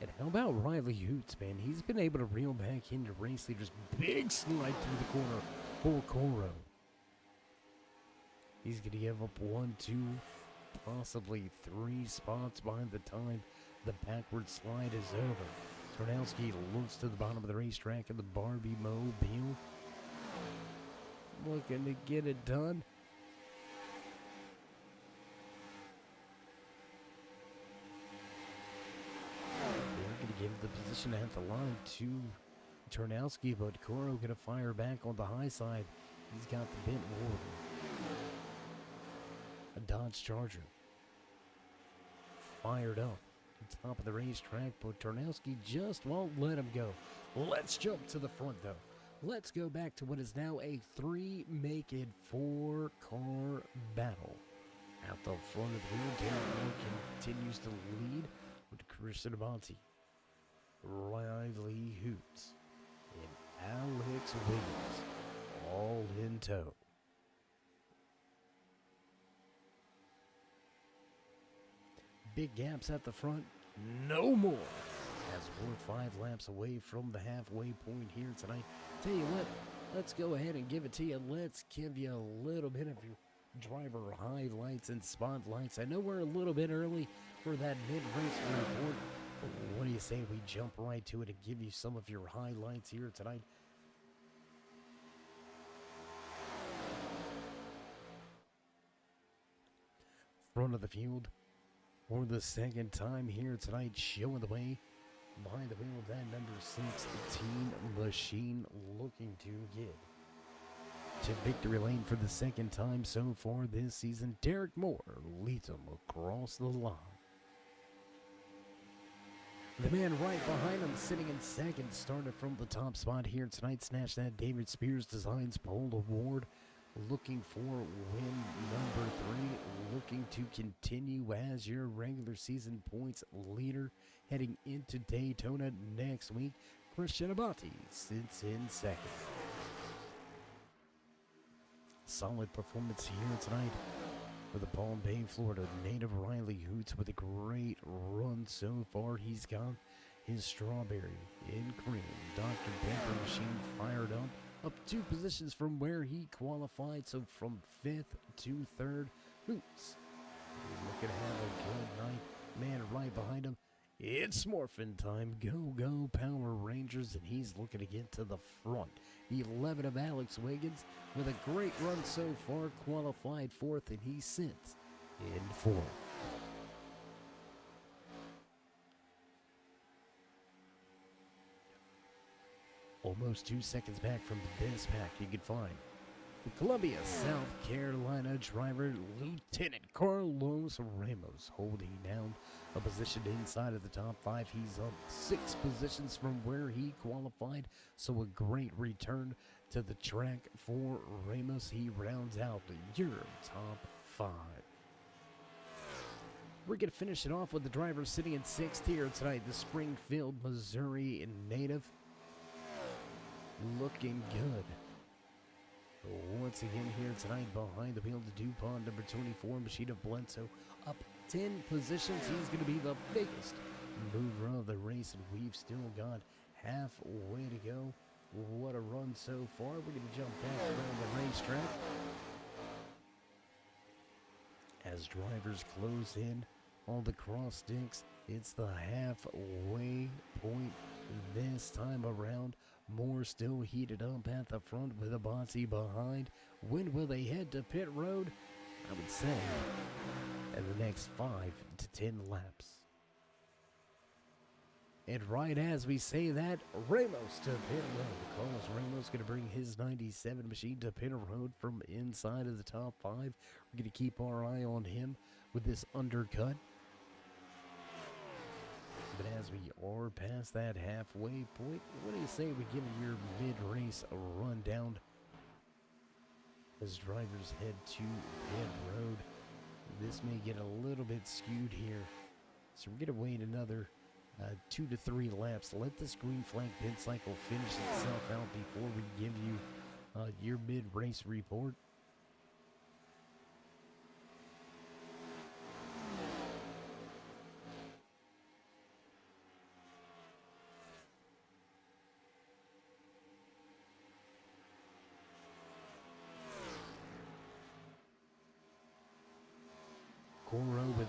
And how about Riley Hoots, man? He's been able to reel back into race leaders. Big slide through the corner for Coro. He's going to give up 1, 2, possibly 3 spots by the time the backward slide is over. Tarnowski looks to the bottom of the racetrack in the Barbie Mobile, looking to get it done. They're going to give the position at the line to Tarnowski, but Koro going to fire back on the high side. He's got the bit ward. A Dodge Charger. Fired up. Top of the racetrack, but Tarnowski just won't let him go. Let's jump to the front, though. Let's go back to what is now a 4-car battle. At the front of the wheel, Derek Moore continues to lead with Christian Amonte, Riley Hoots, and Alex Williams, all in tow. Big gaps at the front, no more. As we're 5 laps away from the halfway point here tonight. Tell you what, let's go ahead and give it to you. Let's give you a little bit of your driver highlights and spotlights. I know we're a little bit early for that mid-race report, but what do you say we jump right to it and give you some of your highlights here tonight? Front of the field for the second time here tonight, showing the way. Behind the wheel of that number 16 machine, looking to get to victory lane for the second time so far this season. Derek Moore leads him across the line. The man right behind him, sitting in second, started from the top spot here tonight, snatched that David Spears Designs Pole Award. Looking for win number 3, looking to continue as your regular season points leader heading into Daytona next week. Christian Amonte sits in second. Solid performance here tonight for the Palm Bay, Florida native Riley Hoots with a great run so far. He's got his strawberry in cream. Dr. Pepper machine fired up 2 positions from where he qualified, so from 5th to 3rd. Hoots looking to have a good night. Man right behind him, it's morphin' time. Go Power Rangers, and he's looking to get to the front. The 11 of Alex Wiggins with a great run so far, qualified 4th, and he sits in 4th. Almost 2 seconds back from the best pack you could find. The Columbia, South Carolina driver, Lieutenant Carlos Ramos, holding down a position inside of the top 5. He's up 6 positions from where he qualified, so a great return to the track for Ramos. He rounds out your top 5. We're going to finish it off with the driver sitting in 6th here tonight, the Springfield, Missouri native. Looking good. Once again here tonight behind the wheel to DuPont, number 24, Machine of Bledsoe, up 10 positions. He's going to be the biggest mover of the race, and we've still got halfway to go. What a run so far. We're going to jump back around the racetrack as drivers close in on the cross sticks. It's the halfway point this time around. Moore still heated up at the front with Amonte behind. When will they head to pit road? I would say in the next 5 to 10 laps. And right as we say that, Ramos to pit road. Carlos Ramos going to bring his 97 machine to pit road from inside of the top 5. We're going to keep our eye on him with this undercut. But as we are past that halfway point, what do you say we give your mid-race a rundown as drivers head to pit road? This may get a little bit skewed here, so we're going to wait another 2 to 3 laps. Let this green flag pit cycle finish itself out before we give you your mid-race report.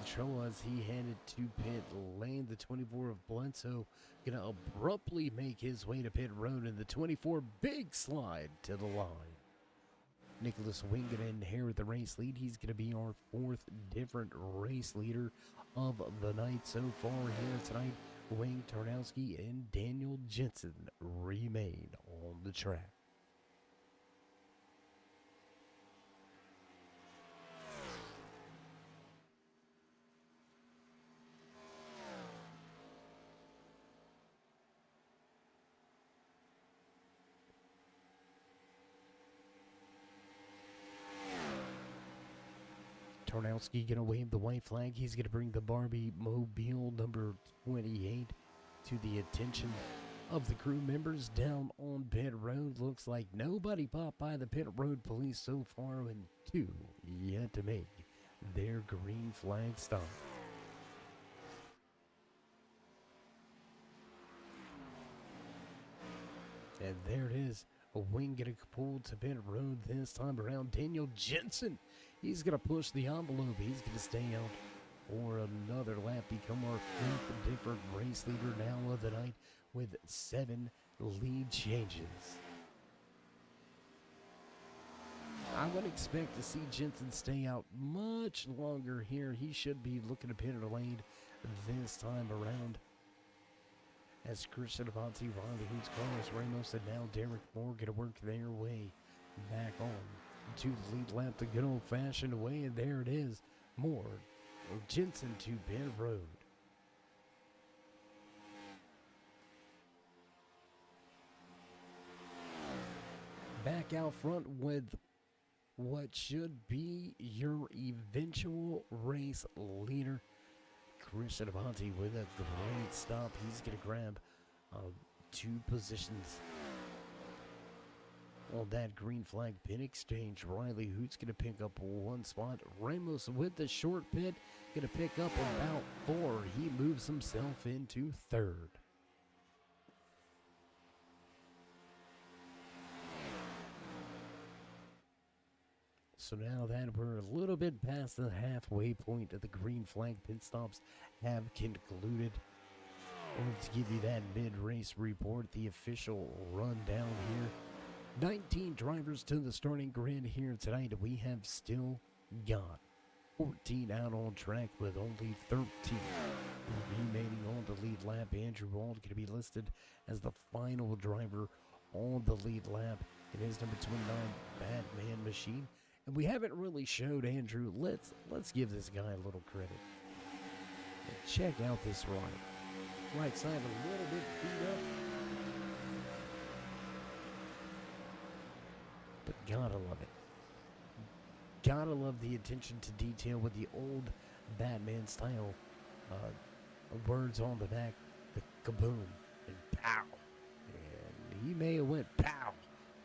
control as he headed to pit lane. The 24 of Bledsoe gonna abruptly make his way to pit road, and the 24 big slide to the line. Nicholas Wing gonna inherit the race lead. He's gonna be our fourth different race leader of the night so far here tonight. Wing, Tarnowski, and Daniel Jensen remain on the track. Tarnowski gonna wave the white flag. He's gonna bring the Barbie Mobile number 28 to the attention of the crew members down on pit road. Looks like nobody popped by the pit road police so far, and two yet to make their green flag stop. And there it is. A Wing getting pulled to pit road this time around. Daniel Jensen, he's going to push the envelope. He's going to stay out for another lap, become our fifth different race leader now of the night with 7 lead changes. I would expect to see Jensen stay out much longer here. He should be looking to pit lane this time around. As Christian Avanti, Riley Hoots, Carlos Ramos, and now Derek Moore going to work their way back on to the lead lap the good old-fashioned way, and there it is. Moore, Jensen to pit road. Back out front with what should be your eventual race leader, Christian Avanti, with a great stop. He's going to grab 2 positions on that green flag pit exchange. Riley Hoots going to pick up 1 spot. Ramos with the short pit going to pick up about 4. He moves himself into 3rd. So now that we're a little bit past the halfway point of the green flag pit stops have concluded, I want to give you that mid-race report, the official rundown here. 19 drivers to the starting grid here tonight. We have still got 14 out on track with only 13 remaining on the lead lap. Andrew Wald going to be listed as the final driver on the lead lap. It is number 29, Batman Machine. And we haven't really showed Andrew. Let's give this guy a little credit. And check out this ride. Right side a little bit beat up. But gotta love it. Gotta love the attention to detail with the old Batman style words on the back. The kaboom and pow. And he may have went pow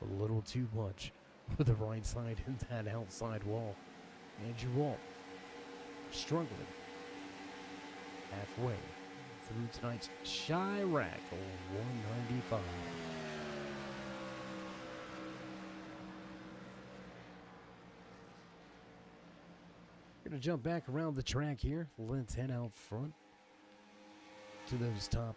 a little too much with the right side and that outside wall. Andrew Walt struggling halfway through tonight's Chirac 195. We're going to jump back around the track here. Let's head out front to those top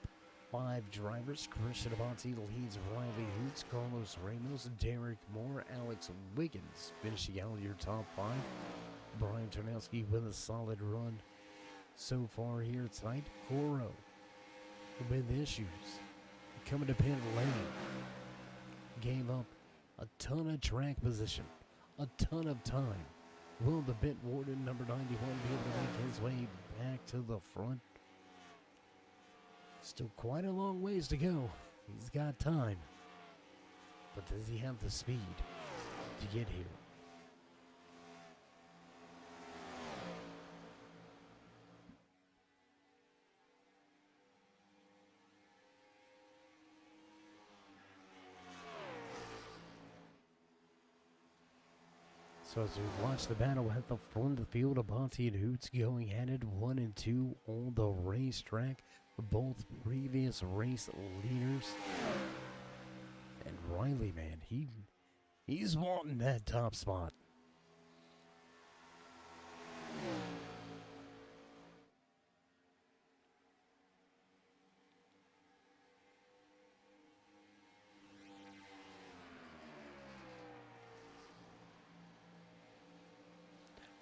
5 drivers. Christian Avanti leads Riley Hoots, Carlos Ramos, Derek Moore, Alex Wiggins finishing out your top 5. Brian Tarnowski with a solid run so far here tonight. Coro with issues coming to pit lane. Gave up a ton of track position, a ton of time. Will the pit warden, number 91, be able to make his way back to the front? Still quite a long ways to go. He's got time. But does he have the speed to get here? So as we watch the battle at the front of the field, Avanti and Hoots going at it 1 and 2 on the racetrack. Both previous race leaders. And Riley, man, he's wanting that top spot.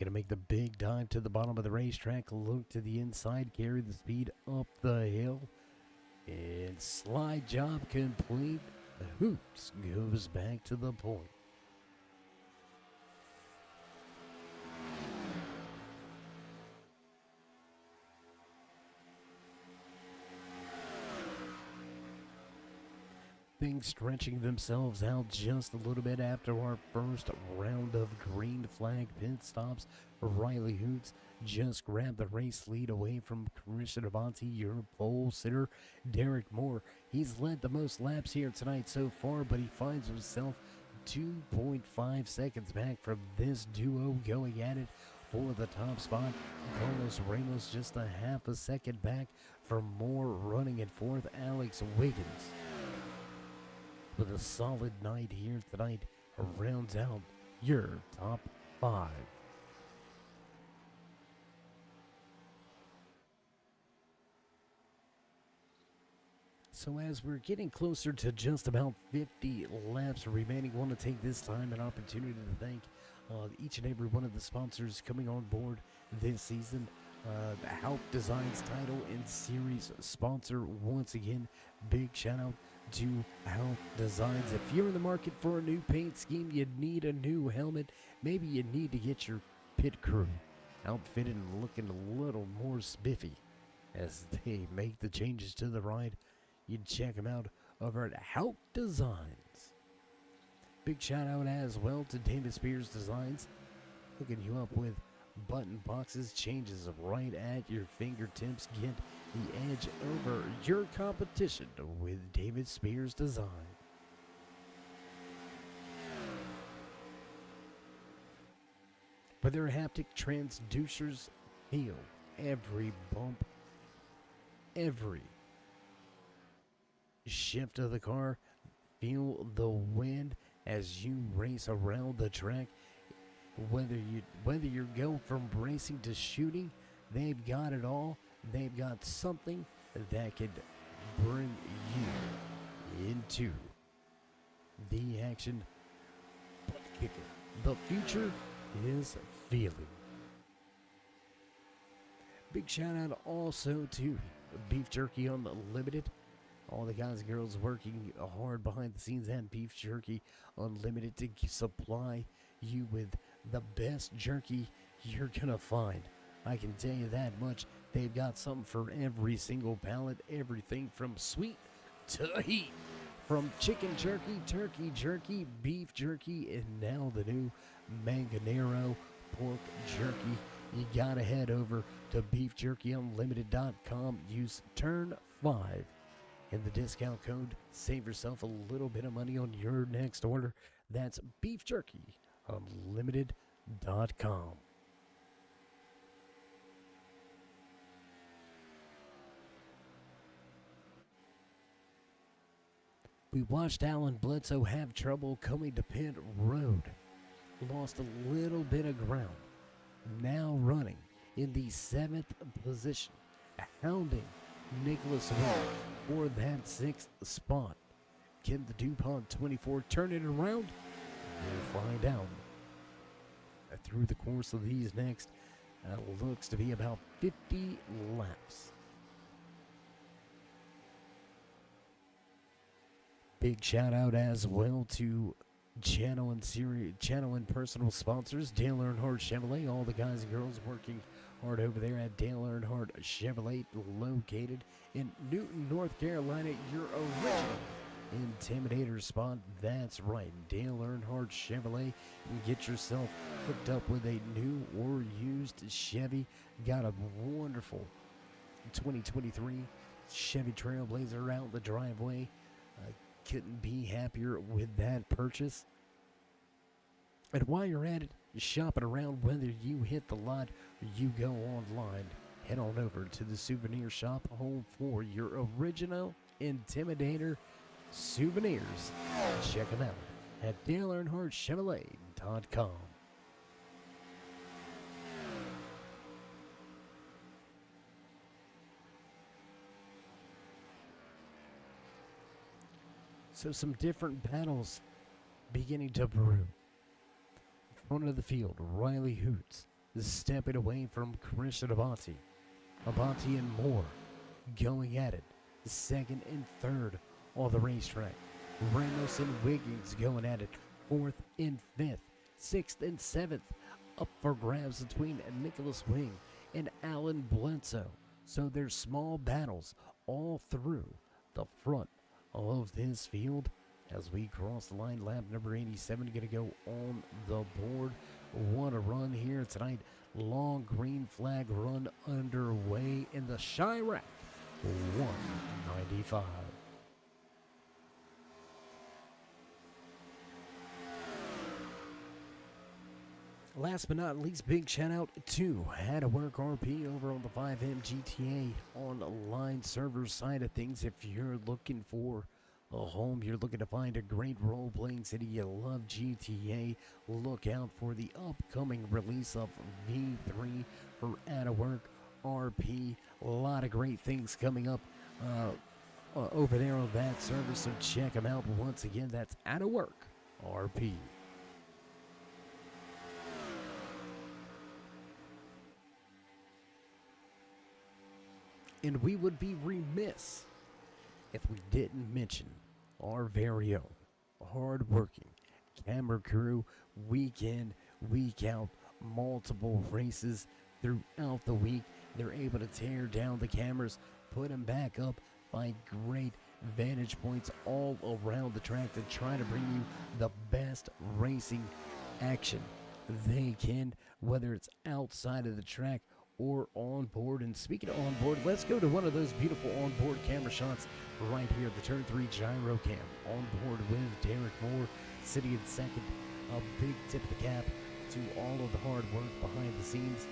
Gonna make the big dive to the bottom of the racetrack, look to the inside, carry the speed up the hill, and slide job complete. Hoops goes back to the point. Things stretching themselves out just a little bit after our first round of green flag pit stops. Riley Hoots just grabbed the race lead away from Christian Avanti, your pole sitter. Derek Moore, he's led the most laps here tonight so far, but he finds himself 2.5 seconds back from this duo going at it for the top spot. Carlos Ramos just a half a second back from Moore, running in fourth. Alex Wiggins with a solid night here tonight rounds out your top 5. So as we're getting closer to just about 50 laps remaining, I want to take this time an opportunity to thank each and every one of the sponsors coming on board this season. The Hauck Designs title and series sponsor once again. Big shout out to Hauck Designs. If you're in the market for a new paint scheme, you need a new helmet, maybe you need to get your pit crew outfitted and looking a little more spiffy as they make the changes to the ride, you check them out over at Hauck Designs. Big shout out as well to David Spears Designs, hooking you up with button boxes, changes right at your fingertips. Get the edge over your competition with David Spears Design. But their haptic transducers feel every bump, every shift of the car. Feel the wind as you race around the track. Whether you go from racing to shooting, they've got it all. They've got something that could bring you into the action. The future is feeling. Big shout out also to Beef Jerky Unlimited. All the guys and girls working hard behind the scenes at Beef Jerky Unlimited to supply you with the best jerky you're gonna find. I can tell you that much. They've got something for every single palate, everything from sweet to heat. From chicken jerky, turkey jerky, beef jerky, and now the new Manganero pork jerky. You gotta head over to beefjerkyunlimited.com. Use turn 5 in the discount code. Save yourself a little bit of money on your next order. That's beefjerkyunlimited.com. We watched Alan Bledsoe have trouble coming to pit road. Lost a little bit of ground. Now running in the 7th position, hounding Nicholas Webb for that 6th spot. Can the DuPont 24 turn it around? We'll find out. Through the course of these next, looks to be about 50 laps. Big shout out as well to channel and personal sponsors, Dale Earnhardt Chevrolet. All the guys and girls working hard over there at Dale Earnhardt Chevrolet, located in Newton, North Carolina. Your original Intimidator spot. That's right, Dale Earnhardt Chevrolet. And get yourself hooked up with a new or used Chevy. Got a wonderful 2023 Chevy Trailblazer out the driveway. Couldn't be happier with that purchase. And while you're at it, shopping around, whether you hit the lot or you go online, head on over to the souvenir shop, home for your original Intimidator souvenirs. Check them out at DaleEarnhardtChevrolet.com. So some different battles beginning to brew. Front of the field, Riley Hoots stepping away from Christian Abati. Abati and Moore going at it. Second and third on the racetrack. Ramos and Wiggins going at it. Fourth and fifth. Sixth and seventh. Up for grabs between Nicholas Wing and Alan Bledsoe. So there's small battles all through the front of this field. As we cross the line, lap number 87 going to go on the board. What a run here tonight. Long green flag run underway in the Chirac 195. Last but not least, big shout out to Had to Work RP over on the 5M GTA online server side of things. If you're looking for a home, you're looking to find a great role-playing city, you love GTA, look out for the upcoming release of V3 for Had to Work RP. A lot of great things coming up over there on that server, so check them out. Once again, that's Had to Work RP. And we would be remiss if we didn't mention our very own hard-working camera crew, week in, week out, multiple races throughout the week. They're able to tear down the cameras, put them back up, find great vantage points all around the track to try to bring you the best racing action they can, whether it's outside of the track or on board. And speaking of on board, let's go to one of those beautiful on board camera shots right here, the Turn 3 gyro cam on board with Derek Moore sitting in second. A big tip of the cap to all of the hard work behind the scenes.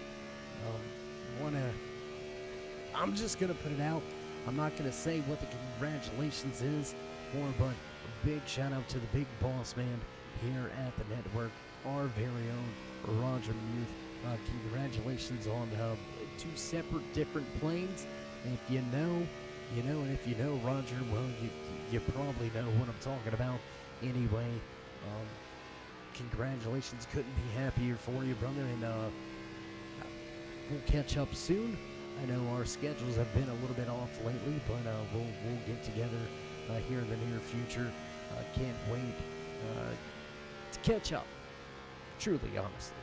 I'm just gonna put it out. I'm not gonna say what the congratulations is for, but a big shout out to the big boss man here at the network, our very own Roger Muth. Congratulations on two separate different planes. If you know, you know, and if you know Roger, well, you probably know what I'm talking about. Anyway, congratulations. Couldn't be happier for you, brother, and we'll catch up soon. I know our schedules have been a little bit off lately, but we'll get together here in the near future. Can't wait to catch up. Truly, honestly.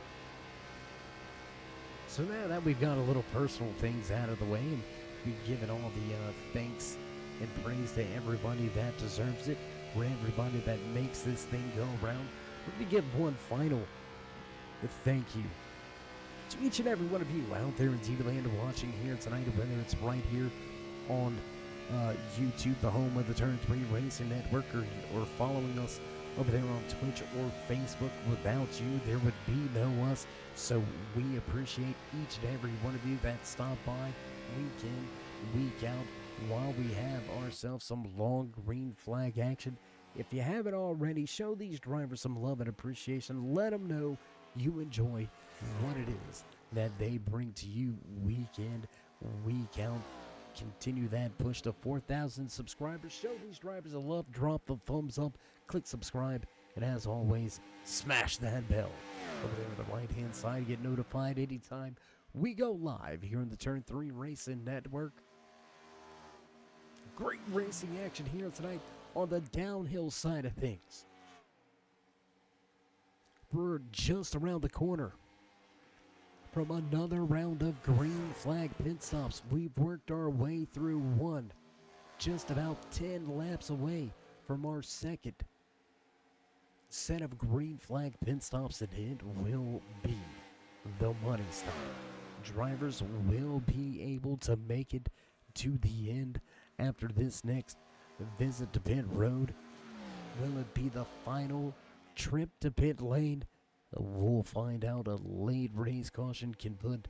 So now that we've got a little personal things out of the way, and we've given all the thanks and praise to everybody that deserves it, for everybody that makes this thing go around, we're going to give one final thank you to each and every one of you out there in TV Land watching here tonight, whether it's right here on YouTube, the home of the Turn 3 Racing Network, or following us over there on Twitch or Facebook. Without you, there would be no us. So we appreciate each and every one of you that stop by week in, week out, while we have ourselves some long green flag action. If you haven't already, show these drivers some love and appreciation. Let them know you enjoy what it is that they bring to you week in, week out. Continue that push to 4,000 subscribers. Show these drivers a love. Drop the thumbs up. Click subscribe. And as always, smash that bell over there on the right-hand side. Get notified anytime we go live here in the Turn 3 Racing Network. Great racing action here tonight on the downhill side of things. We're just around the corner from another round of green flag pit stops. We've worked our way through one, just about 10 laps away from our second set of green flag pit stops, and it will be the money stop. Drivers will be able to make it to the end after this next visit to pit road. Will it be the final trip to pit lane? We'll find out. A late race caution can put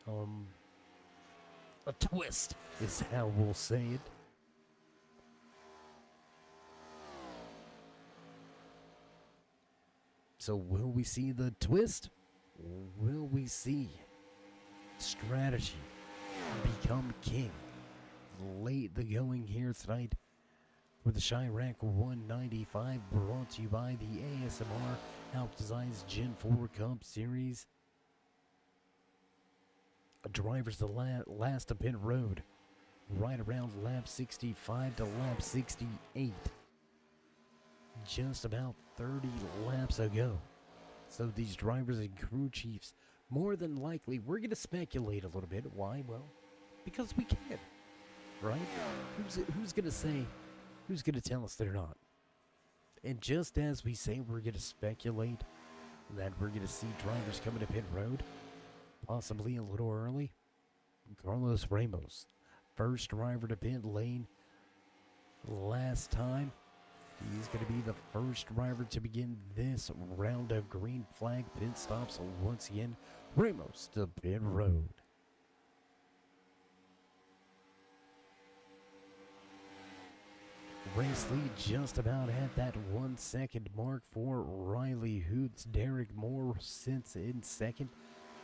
a twist, is how we'll say it. So will we see the twist? Will we see strategy become king? Late the going here tonight for the Chirac 195, brought to you by the ASMR Hauck Designs Gen 4 Cup Series. drivers the last to pit road, right around lap 65 to lap 68. Just about 30 laps ago. So these drivers and crew chiefs, more than likely, we're going to speculate a little bit. Why? Well, because we can, right? Who's going to say, who's going to tell us they're not? And just as we say we're going to speculate that we're going to see drivers coming to pit road, possibly a little early, Carlos Ramos, first driver to pit lane last time. He's going to be the first driver to begin this round of green flag pit stops. Once again, Ramos to pit road. Race lead just about at that 1 second mark for Riley Hoots. Derek Moore sits in second.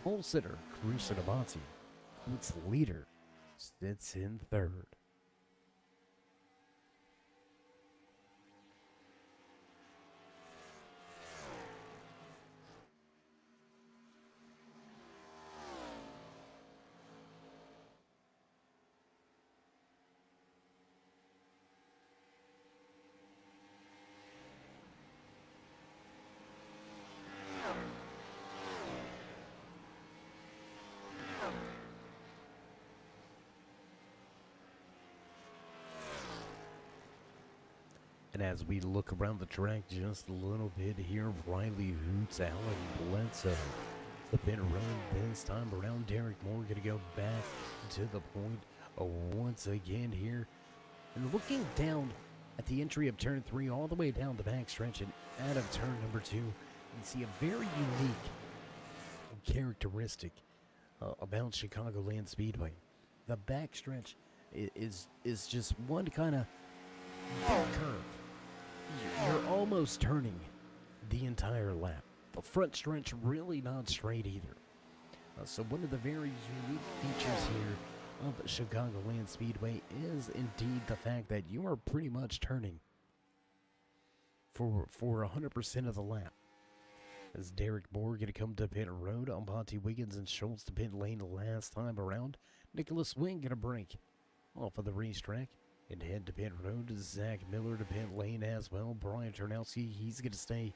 Pole sitter Christian Abati, Hoots leader, sits in third. And as we look around the track just a little bit here, Riley Hoots, Alan Bledsoe, the pit road this time around. Derek Moore going to go back to the point once again here. And looking down at the entry of turn 3 all the way down the backstretch and out of turn number 2, you see a very unique characteristic about Chicagoland Speedway. The backstretch is just one kind of curve. You're almost turning the entire lap. The front stretch really not straight either. So one of the very unique features here of Chicagoland Speedway is indeed the fact that you are pretty much turning for 100% of the lap. As Derek Moore going to come to pit road, Monty Wiggins and Schultz to pit lane last time around. Nicholas Wing going to break off of the racetrack and head to pit road. Zach Miller to pit lane as well. Brian Turnowski, he's going to stay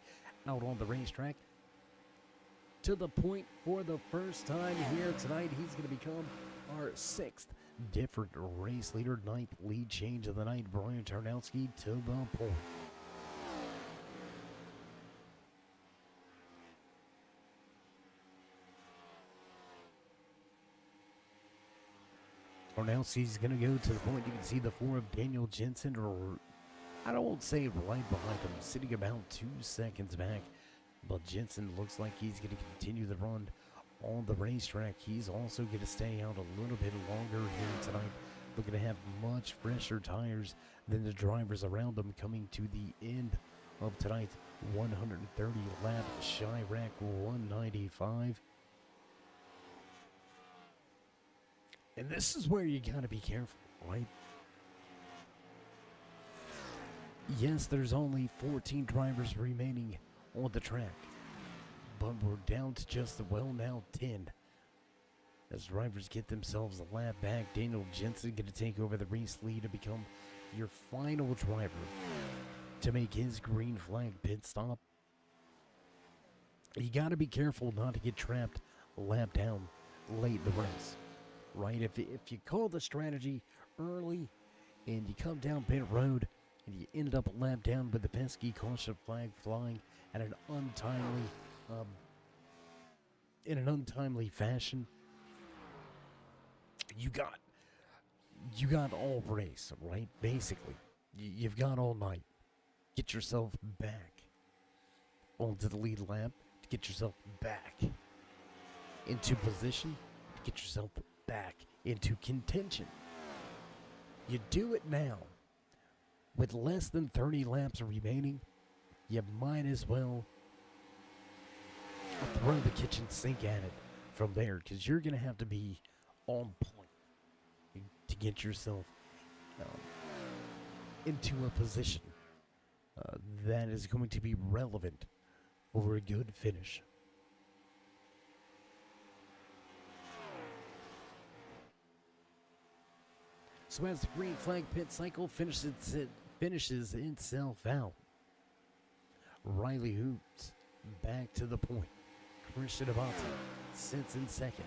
out on the racetrack. To the point for the first time here tonight, he's going to become our 6th different race leader. 9th lead change of the night. Brian Turnowski to the point. Turnowski's going to go to the point. You can see the 4 of Daniel Jensen, or I won't say right behind him, sitting about 2 seconds back. But Jensen looks like he's going to continue the run on the racetrack. He's also going to stay out a little bit longer here tonight. Looking to have much fresher tires than the drivers around him coming to the end of tonight's 130 lap Chirac 195. And this is where you gotta be careful, right? Yes, there's only 14 drivers remaining on the track, but we're down to just, well, now 10. As drivers get themselves a lap back, Daniel Jensen gonna take over the race lead to become your final driver to make his green flag pit stop. You gotta be careful not to get trapped a lap down late in the race. Right, if you call the strategy early and you come down pit road and you end up a lap down with the pesky caution flag flying at an untimely, in an untimely fashion, you got all race, right? Basically, you've got all night. Get yourself back onto the lead lap to get yourself back into position, to get yourself back into contention. You do it now. With less than 30 laps remaining, you might as well throw the kitchen sink at it from there, because you're going to have to be on point to get yourself into a position that is going to be relevant for a good finish. So as the green flag pit cycle finishes itself out, Riley Hoops back to the point. Christian Abate sits in second,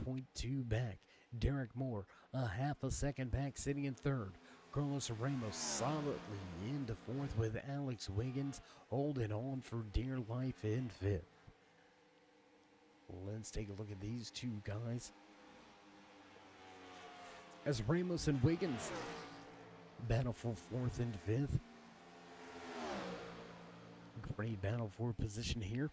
1.2 back. Derek Moore a half a second back, sitting in third. Carlos Ramos solidly into fourth, with Alex Wiggins holding on for dear life in fifth. Let's take a look at these two guys, as Ramos and Wiggins battle for fourth and fifth. Great battle for position here.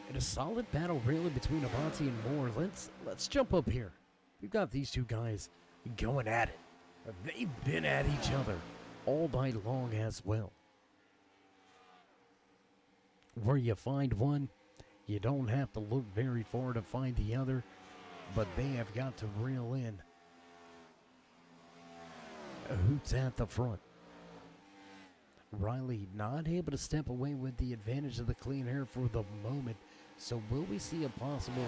And a solid battle really between Abate and Moore. Let's jump up here. We've got these two guys going at it. They've been at each other all night long as well. Where you find one, you don't have to look very far to find the other, but they have got to reel in. Hoots at the front. Riley not able to step away with the advantage of the clean air for the moment. So will we see a possible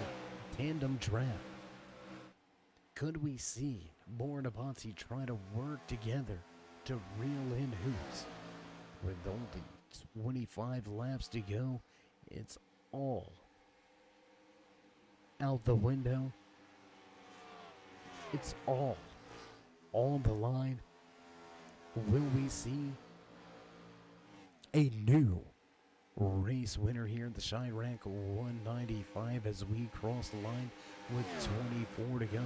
tandem draft? Could we see Moore and Abate try to work together to reel in Hoots? With only 25 laps to go, it's all out the window. It's all on the line. Will we see a new race winner here in the Chirac 195 as we cross the line with 24 to go?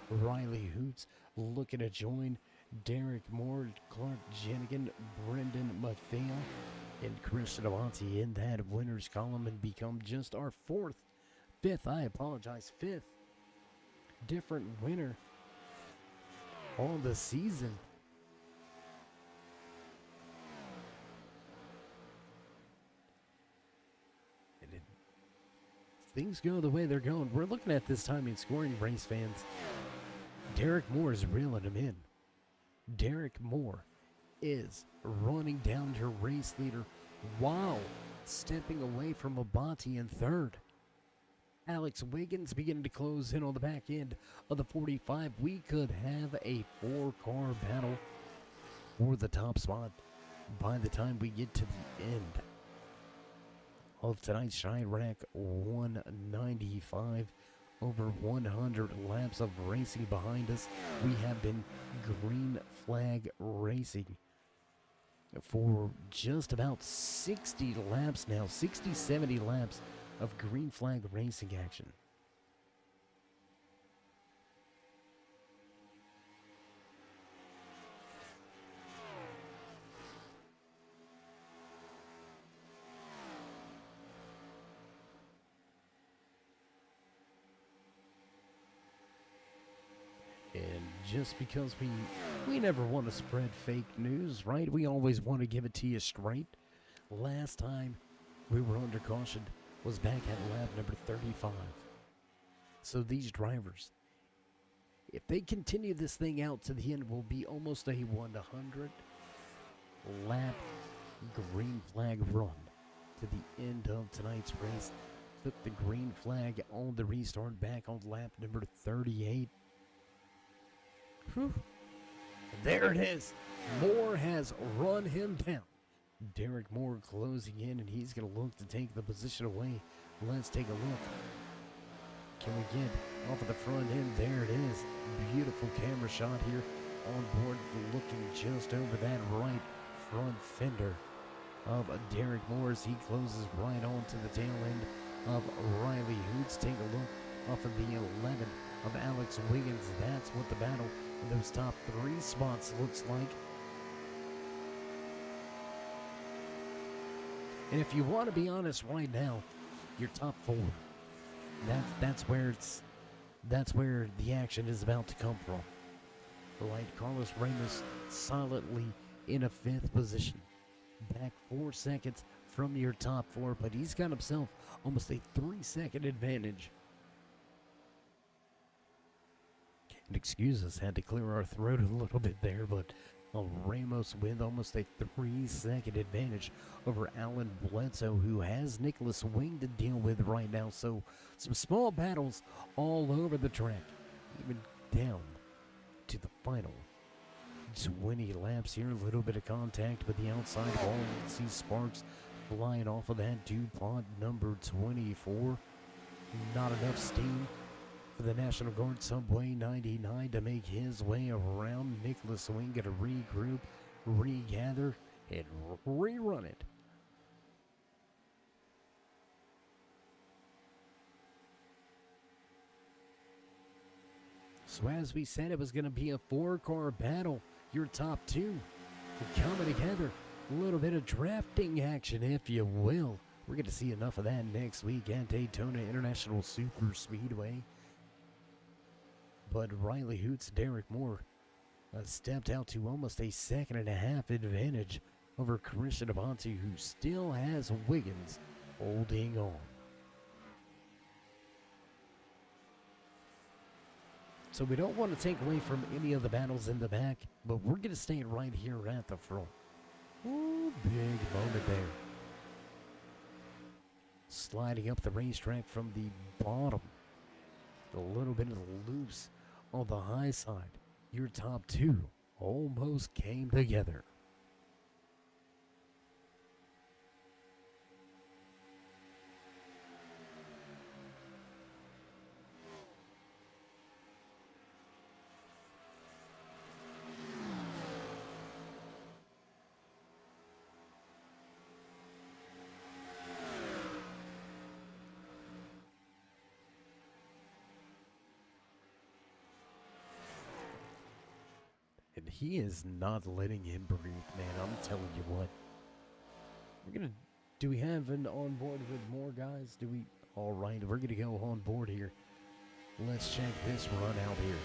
Riley Hoots looking to join Derek Moore, Clark Jenigan, Brendan Mathia, and Christian Abate in that winners column, and become just our fifth different winner on the season. Things go the way they're going. We're looking at this time in scoring, race fans. Derek Moore is reeling him in. Derek Moore is running down to race leader while stepping away from Abate in third. Alex Wiggins beginning to close in on the back end of the 45. We could have a 4-car battle for the top spot by the time we get to the end of tonight's Chirac 195. Over 100 laps of racing behind us. We have been green flag racing for just about 60 laps now. 60, 70 laps of green flag racing action. And just because we never want to spread fake news, right? We always want to give it to you straight. Last time we were under caution was back at lap number 35. So these drivers, if they continue this thing out to the end, will be almost a 100 lap green flag run to the end of tonight's race. Took the green flag on the restart back on lap number 38. Whew. There it is. Moore has run him down. Derek Moore closing in, and he's going to look to take the position away. Let's take a look. Can we get off of the front end? There it is. Beautiful camera shot here on board, looking just over that right front fender of Derek Moore as he closes right on to the tail end of Riley Hoots. Take a look off of the 11 of Alex Wiggins. That's what the battle in those top 3 spots looks like. And if you want to be honest right now, your top 4, that's where the action is about to come from. Right, Carlos Ramos solidly in a 5th position, back 4 seconds from your top 4, but he's got himself almost a 3-second advantage. And excuse us, had to clear our throat a little bit there, but Ramos with almost a 3-second advantage over Alan Bledsoe, who has Nicholas Wing to deal with right now. So some small battles all over the track, even down to the final 20 laps here. A little bit of contact with the outside wall. You can see sparks flying off of that DuPont number 24. Not enough steam for the National Guard Subway 99 to make his way around. Nicholas Wing going to regroup, regather, and rerun it. So as we said, it was going to be a 4-car battle. Your top two coming together. A little bit of drafting action, if you will. We're going to see enough of that next week at Daytona International Super Speedway. But Riley Hoots, Derek Moore stepped out to almost a 1.5-second advantage over Christian Abate, who still has Wiggins holding on. So we don't want to take away from any of the battles in the back, but we're going to stay right here at the front. Ooh, big moment there. Sliding up the racetrack from the bottom. A little bit of the loose on the high side. Your top two almost came together. And he is not letting him breathe, man. I'm telling you what. Do we have an on board with more guys? All right, we're gonna go on board here. Let's check this run out here.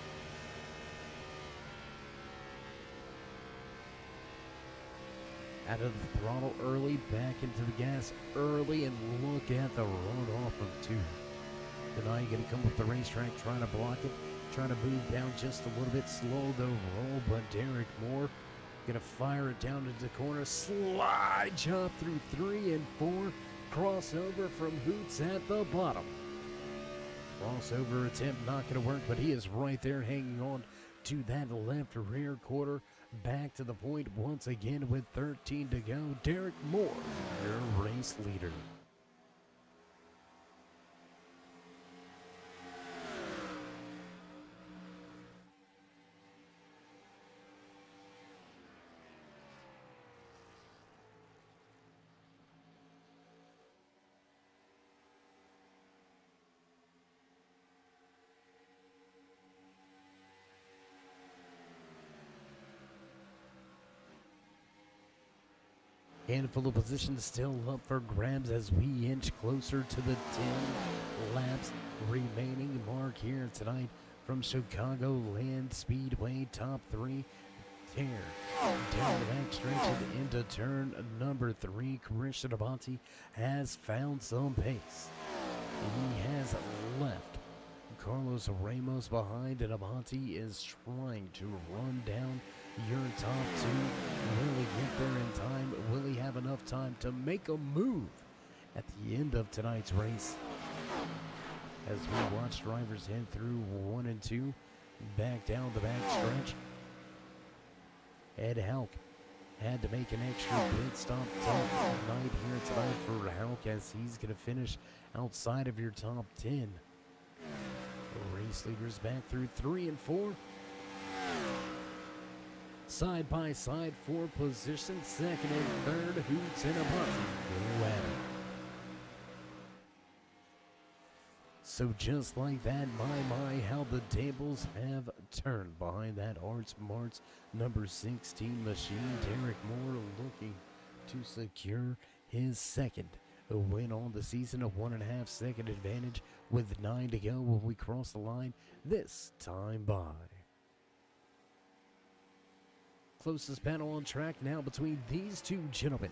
Out of the throttle early, back into the gas early, and look at the run off of two. Denai gonna come up the racetrack, trying to block it. Trying to move down just a little bit slow the roll, but Derek Moore gonna fire it down into the corner. Slide jump through 3 and 4. Crossover from Hoots at the bottom. Crossover attempt not gonna work, but he is right there hanging on to that left rear quarter. Back to the point once again with 13 to go. Derek Moore, your race leader. Handful of positions still up for grabs as we inch closer to the 10 laps remaining mark here tonight from Chicagoland Speedway. Top 3 tear down the back stretch and into turn number 3. Christian Abate has found some pace. He has left Carlos Ramos behind, and Abate is trying to run down your top two. Will he get there in time? Will he have enough time to make a move at the end of tonight's race? As we watch drivers head through 1 and 2, back down the back stretch. Ed Hauck had to make an extra pit stop. Tough night here tonight for Hauck as he's going to finish outside of your top 10. Race leaders back through 3 and 4. Side by side for position, second and third. Hoots and Abate go at it. So just like that, my, how the tables have turned behind that Arts Marts number 16 machine. Derek Moore looking to secure his second win on the season, a 1.5 second advantage with 9 to go when we cross the line this time by. Closest battle on track now between these two gentlemen.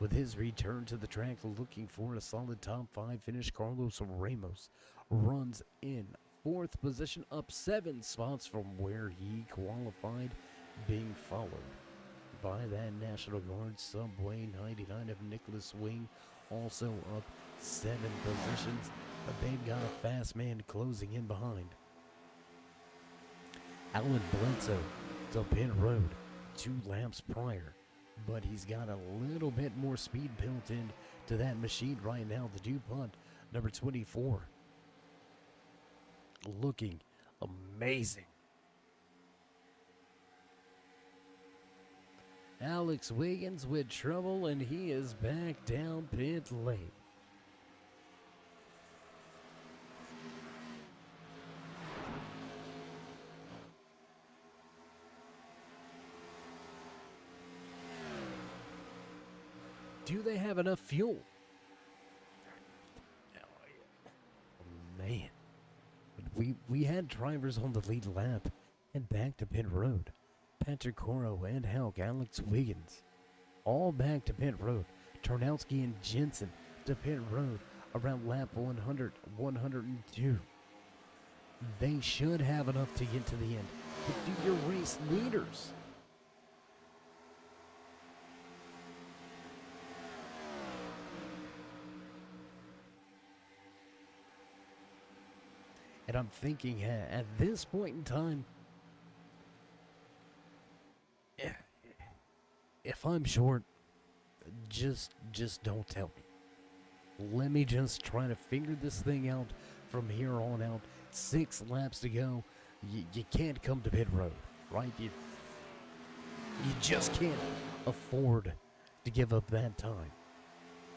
With his return to the track, looking for a solid top 5 finish, Carlos Ramos runs in 4th position, up 7 spots from where he qualified. being followed by that National Guard Subway 99 of Nicholas Wing, also up 7 positions, but they've got a fast man closing in behind. Alan Bledsoe to pit road 2 laps prior, but he's got a little bit more speed built in to that machine right now. The DuPont number 24 looking amazing. Alex Wiggins with trouble, and he is back down pit lane. Do they have enough fuel? Man, we had drivers on the lead lap and back to pit road. Patrick Coro and Hauck, Alex Wiggins, all back to pit road. Tarnowski and Jensen to pit road around lap 100, 102. They should have enough to get to the end. But do your race leaders? And I'm thinking at this point in time, if I'm short, just don't tell me. Let me just try to figure this thing out from here on out. 6 laps to go. You can't come to pit road, right? You just can't afford to give up that time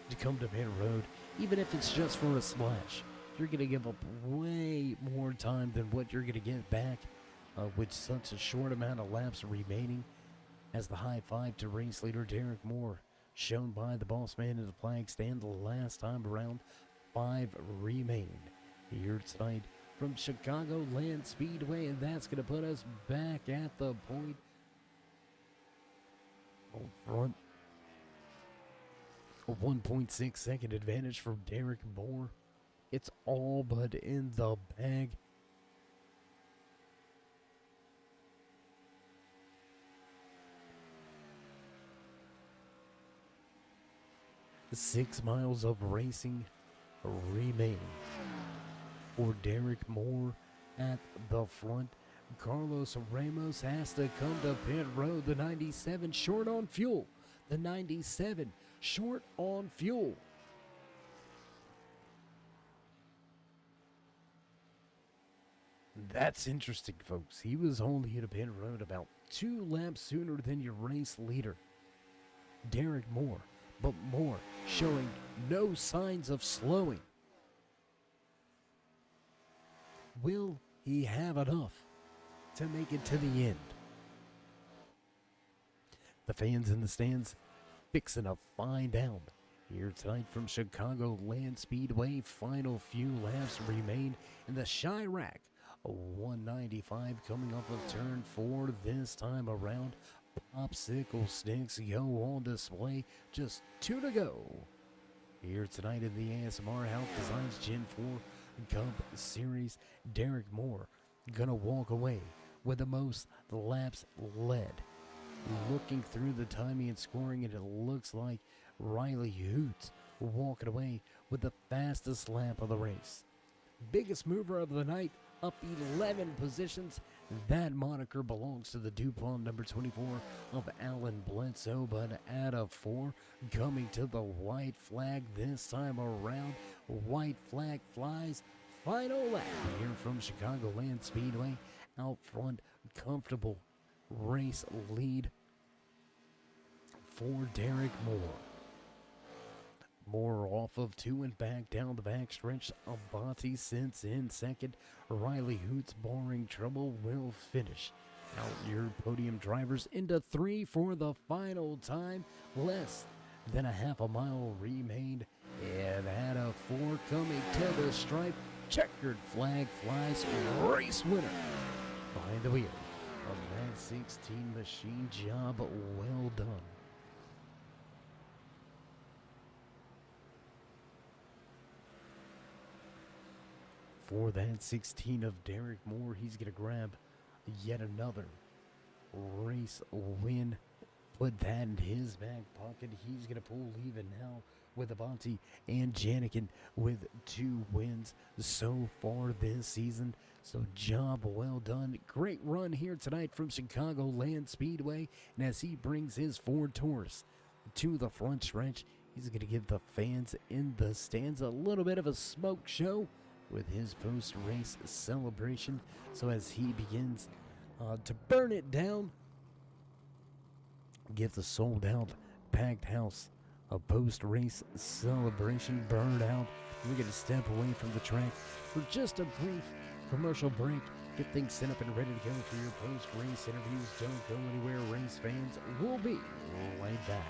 to come to pit road, even if it's just for a splash. You're going to give up way more time than what you're going to get back with such a short amount of laps remaining. As the high five to race leader Derek Moore, shown by the boss man in the flag stand the last time around. 5 remain here tonight from Chicagoland Speedway, and that's going to put us back at the point. Up front, a 1.6 second advantage from Derek Moore. It's all but in the bag. The 6 miles of racing remain for Derek Moore at the front. Carlos Ramos has to come to pit road. The 97 short on fuel. The 97 short on fuel. That's interesting, folks. He was only at a pit road about 2 laps sooner than your race leader, Derek Moore. But Moore showing no signs of slowing. Will he have enough to make it to the end? The fans in the stands fixing to find out. Here tonight from Chicagoland Speedway, final few laps remain in the Chirac. A 195 coming off of turn 4 this time around. Popsicle sticks go on display, just 2 to go. Here tonight in the ASMR Hauck Designs Gen 4 Cup Series, Derek Moore gonna walk away with the most laps led. Looking through the timing and scoring, and it looks like Riley Hoots walking away with the fastest lap of the race. Biggest mover of the night, up 11 positions. That moniker belongs to the DuPont number 24 of Alan Bledsoe, but out of 4, coming to the white flag this time around. White flag flies. Final lap here from Chicagoland Speedway. Out front, comfortable race lead for Derek Moore. Moore off of 2 and back down the backstretch. Abati sits in second. Riley Hoots, barring trouble, will finish out your podium drivers into 3 for the final time. Less than a half a mile remained. And out of 4, coming to the stripe. Checkered flag flies. Race winner behind the wheel of that 16 machine. Job well done. For that 16 of Derek Moore, he's going to grab yet another race win. Put that in his back pocket. He's going to pull even now with Avanti and Janikin with 2 wins so far this season. So job well done. Great run here tonight from Chicagoland Speedway. And as he brings his Ford Taurus to the front stretch, he's going to give the fans in the stands a little bit of a smoke show with his post-race celebration. So as he begins to burn it down, give the sold-out packed house a post-race celebration burned out. We're going to step away from the track for just a brief commercial break. Get things set up and ready to go for your post-race interviews. Don't go anywhere, race fans. We'll be right back.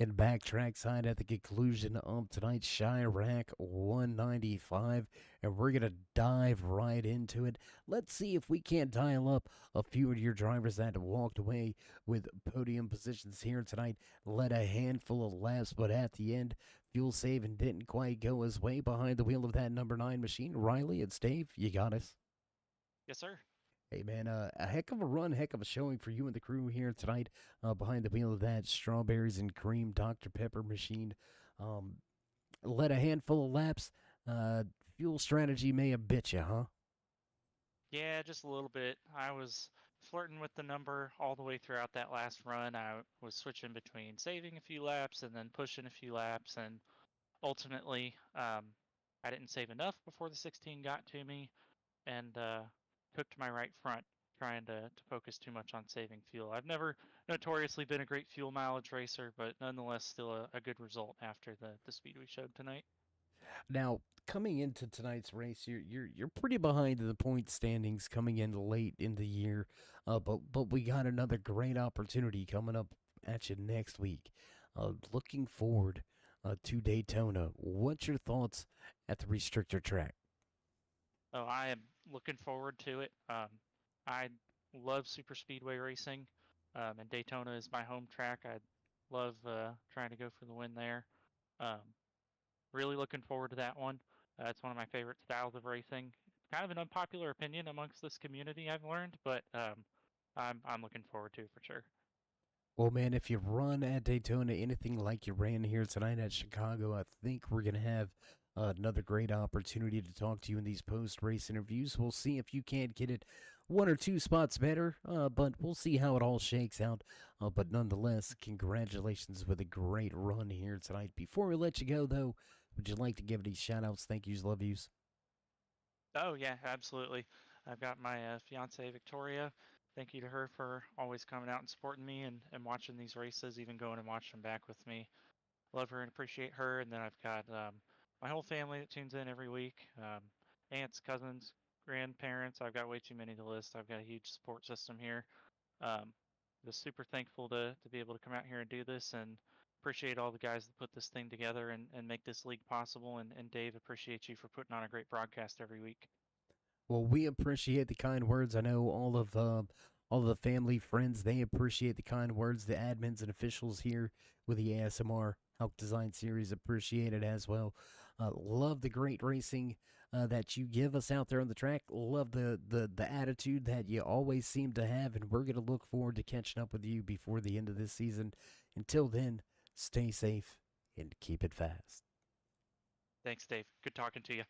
And back trackside at the conclusion of tonight's Chirac 195, and we're going to dive right into it. Let's see if we can't dial up a few of your drivers that walked away with podium positions here tonight. Led a handful of laps, but at the end, fuel saving didn't quite go his way behind the wheel of that number 9 machine. Riley, it's Dave. You got us. Yes, sir. Hey, man, a heck of a run, heck of a showing for you and the crew here tonight behind the wheel of that Strawberries and Cream Dr. Pepper machine. Led a handful of laps. Fuel strategy may have bit you, huh? Yeah, just a little bit. I was flirting with the number all the way throughout that last run. I was switching between saving a few laps and then pushing a few laps, and ultimately, I didn't save enough before the 16 got to me, and hooked my right front trying to focus too much on saving fuel. I've never notoriously been a great fuel mileage racer, but nonetheless still a good result after the speed we showed tonight. Now, coming into tonight's race, you're pretty behind in the point standings coming in late in the year, but we got another great opportunity coming up at you next week. Looking forward to Daytona. What's your thoughts at the restrictor track? Oh, I am looking forward to it. I love super speedway racing, and Daytona is my home track. I love trying to go for the win there. Um, really looking forward to that one. It's one of my favorite styles of racing. It's kind of an unpopular opinion amongst this community, I've learned, but I'm looking forward to it for sure. Well, man, if you run at Daytona anything like you ran here tonight at Chicago, I think we're going to have another great opportunity to talk to you in these post-race interviews. We'll see if you can't get it one or two spots better, but we'll see how it all shakes out. But nonetheless, congratulations with a great run here tonight. Before we let you go, though, would you like to give any shout-outs, thank yous, love yous? Oh yeah, absolutely. I've got my fiance Victoria. Thank you to her for always coming out and supporting me and watching these races, even going and watching them back with me. Love her and appreciate her. And then I've got my whole family that tunes in every week. Aunts, cousins, grandparents. I've got way too many to list. I've got a huge support system here. Um, just super thankful to be able to come out here and do this, and appreciate all the guys that put this thing together and make this league possible. And Dave, appreciate you for putting on a great broadcast every week. Well, we appreciate the kind words. I know all of the family, friends, they appreciate the kind words. The admins and officials here with the ASMR Hauck Design Series appreciate it as well. Love the great racing that you give us out there on the track. Love the attitude that you always seem to have, and we're going to look forward to catching up with you before the end of this season. Until then, stay safe and keep it fast. Thanks, Dave. Good talking to you.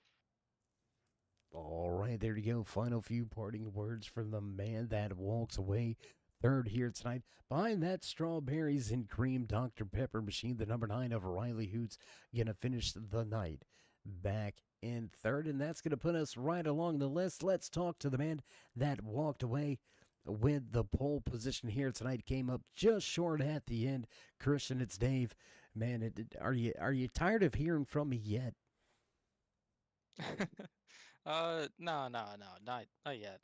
All right, there you go. Final few parting words from the man that walks away third here tonight. Behind that strawberries and cream Dr. Pepper machine, the number 9 of Riley Hoots, going to finish the night back in third, and that's going to put us right along the list. Let's talk to the man that walked away with the pole position here tonight. Came up just short at the end. Christian, it's Dave. Man, are you tired of hearing from me yet? No, not yet.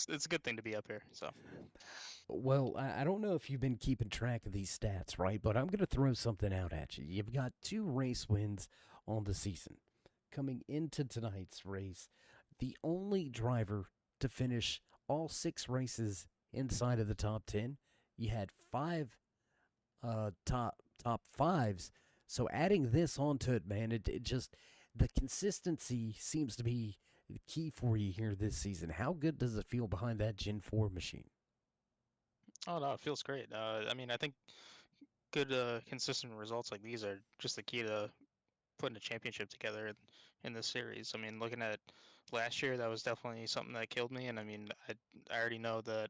It's a good thing to be up here. So Well, I don't know if you've been keeping track of these stats, right? But I'm going to throw something out at you. You've got 2 race wins on the season. Coming into tonight's race, the only driver to finish all 6 races inside of the top 10. You had 5 top 5s. So adding this onto it, man, it just the consistency seems to be the key for you here this season. How good does it feel behind that Gen 4 machine? oh no, it feels great. I mean, I think good consistent results like these are just the key to putting a championship together in this series. I mean, looking at last year, that was definitely something that killed me. And I mean, I already know that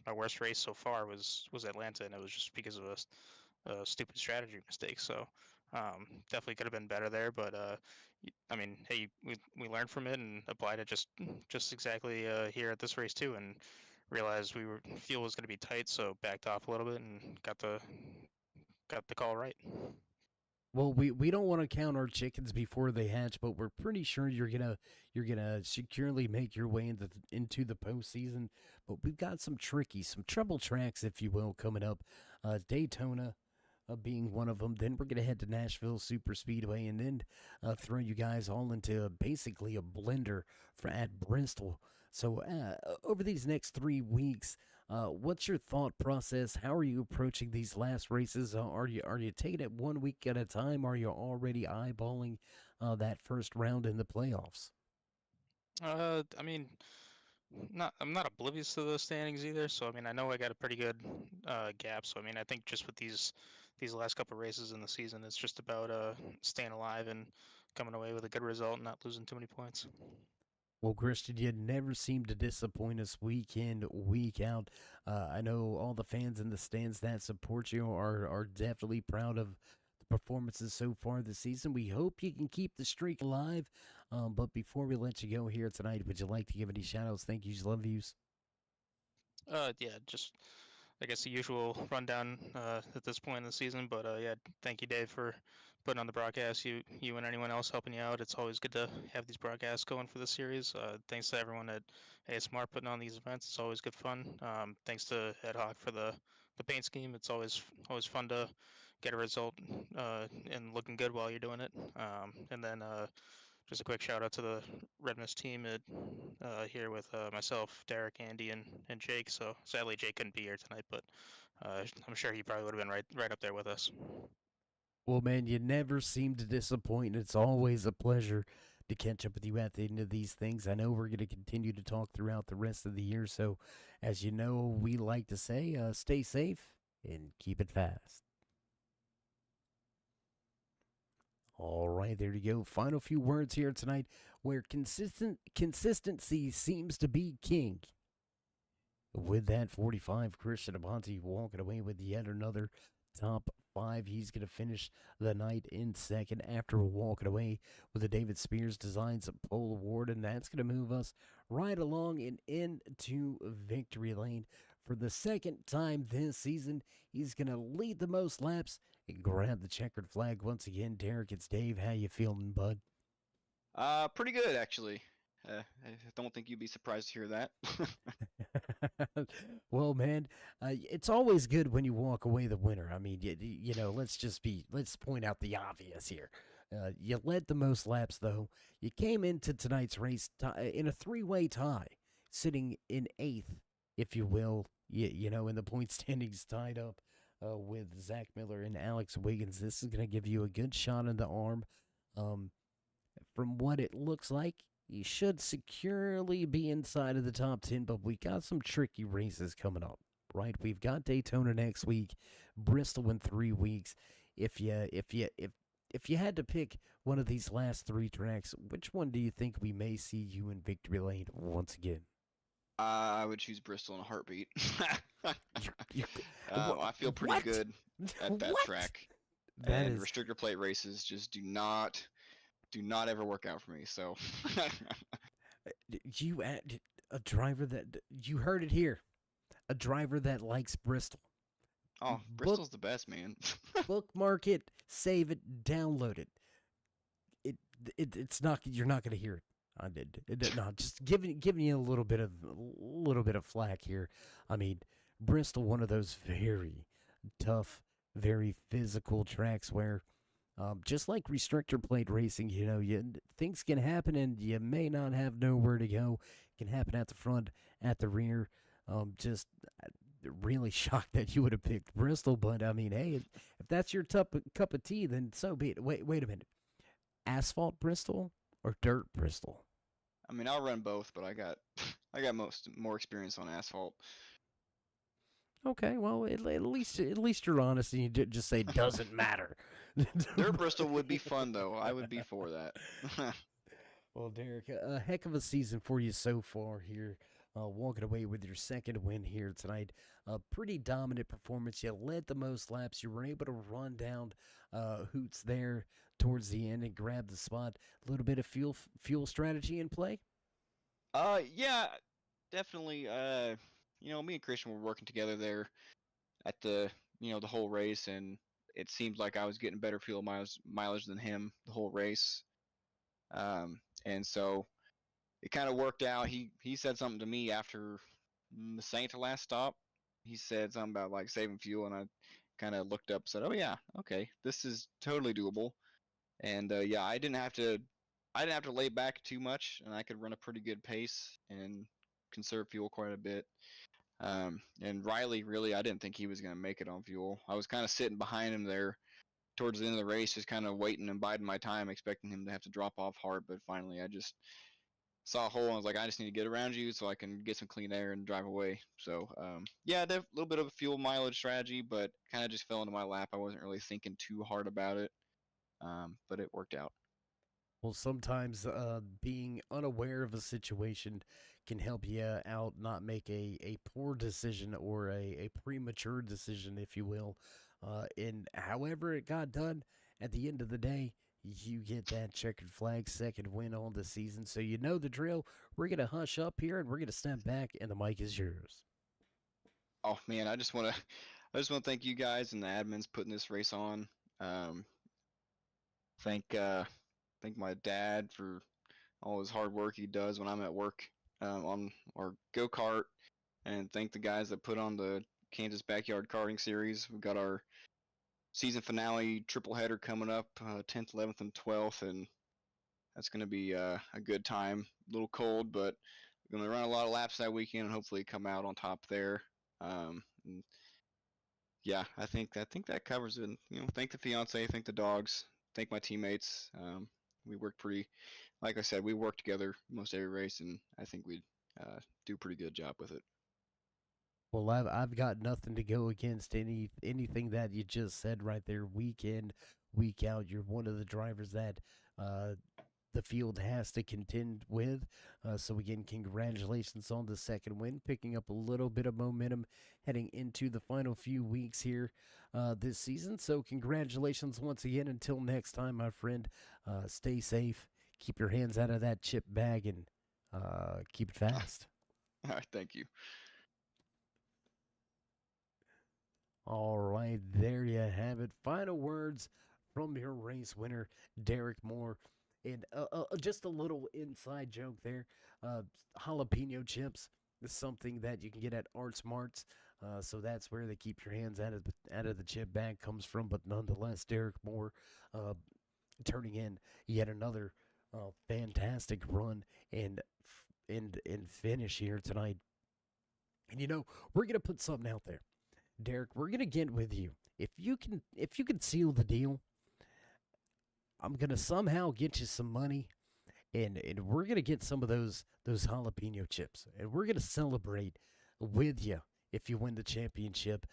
my worst race so far was Atlanta, and it was just because of a stupid strategy mistake. So definitely could have been better there. But I mean, hey, we learned from it and applied it just exactly here at this race too, and realized fuel was going to be tight, so backed off a little bit and got the call right. Well, we don't want to count our chickens before they hatch, but we're pretty sure you're gonna securely make your way into the postseason. But we've got some trouble tracks, if you will, coming up. Daytona being one of them. Then we're gonna head to Nashville Super Speedway, and then throw you guys all into basically a blender at Bristol. So over these next 3 weeks, what's your thought process? How are you approaching these last races? Are you taking it 1 week at a time? Are you already eyeballing that first round in the playoffs? I mean, I'm not oblivious to those standings either. So I mean, I know I got a pretty good gap. So I mean, I think just with these last couple of races in the season, it's just about staying alive and coming away with a good result and not losing too many points. Well, Christian, you never seem to disappoint us week in, week out. I know all the fans in the stands that support you are definitely proud of the performances so far this season. We hope you can keep the streak alive. But before we let you go here tonight, would you like to give any shout outs, thank yous, love yous? Yeah, just I guess the usual rundown at this point in the season. But yeah, thank you, Dave, for putting on the broadcast. You and anyone else helping you out. It's always good to have these broadcasts going for the series. Thanks to everyone at ASMR putting on these events. It's always good fun. Thanks to Ed Hauck for the paint scheme. It's always fun to get a result and looking good while you're doing it. And then just a quick shout out to the Red Mist team here with myself, Derek, Andy, and Jake. So sadly, Jake couldn't be here tonight, but I'm sure he probably would have been right up there with us. Well, man, you never seem to disappoint. It's always a pleasure to catch up with you at the end of these things. I know we're going to continue to talk throughout the rest of the year. So, as you know, we like to say, stay safe and keep it fast. All right, there you go. Final few words here tonight where consistency seems to be king. With that 45, Christian Aponte walking away with yet another top 5. He's going to finish the night in second after walking away with the David Spears Designs Pole Award, and that's going to move us right along and into victory lane. For the second time this season, he's going to lead the most laps and grab the checkered flag once again. Derek, it's Dave. How you feeling, bud? Pretty good actually. I don't think you'd be surprised to hear that. Well, man, it's always good when you walk away the winner. I mean, you know, let's point out the obvious here. You led the most laps, though. You came into tonight's race in a 3-way tie, sitting in 8th, if you will. You know, in the point standings, tied up with Zach Miller and Alex Wiggins. This is going to give you a good shot in the arm. From what it looks like, you should securely be inside of the top 10, but we got some tricky races coming up, right? We've got Daytona next week, Bristol in 3 weeks. If you had to pick one of these last 3 tracks, which one do you think we may see you in victory lane once again? I would choose Bristol in a heartbeat. You're, I feel pretty what? good at that What? track. That And is restrictor plate races just do not ever work out for me. So you a driver that you heard it here, a driver that likes Bristol. Bristol's the best, man. Bookmark it, save it, download it. It's not, you're not going to hear it. I did. No, just giving you a little bit of flack here. I mean, Bristol, one of those very tough, very physical tracks where, just like restrictor plate racing, you know, things can happen and you may not have nowhere to go. It can happen at the front, at the rear. Just really shocked that you would have picked Bristol, but I mean, hey, if that's your cup of tea, then so be it. Wait a minute. Asphalt Bristol or dirt Bristol? I mean, I'll run both, but I got more experience on asphalt. Okay, well, at least you're honest and you just say it doesn't matter. Dirt Bristol would be fun though. I would be for that. Well, Derek, a heck of a season for you so far here. Walking away with your second win here tonight. A pretty dominant performance. You led the most laps. You were able to run down Hoots there towards the end and grab the spot. A little bit of fuel strategy in play? Yeah, definitely. You know, me and Christian were working together there at the whole race, and it seemed like I was getting better fuel mileage than him the whole race. And so it kind of worked out. He said something to me after the Saint last stop. He said something about like saving fuel, and I kind of looked up and said, "Oh yeah, okay, this is totally doable." And yeah, I didn't have to lay back too much, and I could run a pretty good pace and conserve fuel quite a bit. And Riley, really, I didn't think he was going to make it on fuel. I was kind of sitting behind him there towards the end of the race, just kind of waiting and biding my time, expecting him to have to drop off hard. But finally, I just saw a hole and I was like, I just need to get around you so I can get some clean air and drive away. So, yeah, a little bit of a fuel mileage strategy, but kind of just fell into my lap. I wasn't really thinking too hard about it, but it worked out. Well, sometimes being unaware of a situation can help you out, not make a poor decision or a premature decision, if you will. And however it got done, at the end of the day, you get that checkered flag second win on the season. So you know the drill. We're going to hush up here and we're going to step back, and the mic is yours. Oh man, I just want to thank you guys and the admins putting this race on. Um, thank my dad for all his hard work he does when I'm at work on our go kart, and thank the guys that put on the Kansas Backyard Karting Series. We've got our season finale triple header coming up, 10th, 11th, and 12th, and that's going to be a good time. A little cold, but we're going to run a lot of laps that weekend and hopefully come out on top there. And yeah, I think that covers it. You know, thank the fiance, thank the dogs, thank my teammates. We worked pretty, like I said, we work together most every race, and I think we do a pretty good job with it. Well, I've got nothing to go against anything that you just said right there. Week in, week out, you're one of the drivers that the field has to contend with. So again, congratulations on the second win, picking up a little bit of momentum heading into the final few weeks here this season. So congratulations once again. Until next time, my friend, stay safe, keep your hands out of that chip bag, and keep it fast. All right, thank you. All right, there you have it. Final words from your race winner, Derek Moore. And just a little inside joke there. Jalapeno chips is something that you can get at Art Smarts. So that's where they keep your hands out of the chip bag comes from. But nonetheless, Derek Moore turning in yet another fantastic run and finish here tonight. And you know, we're gonna put something out there. Derek, we're gonna get with you. If you can seal the deal, I'm gonna somehow get you some money, and we're gonna get some of those jalapeno chips, and we're gonna celebrate with you if you win the championship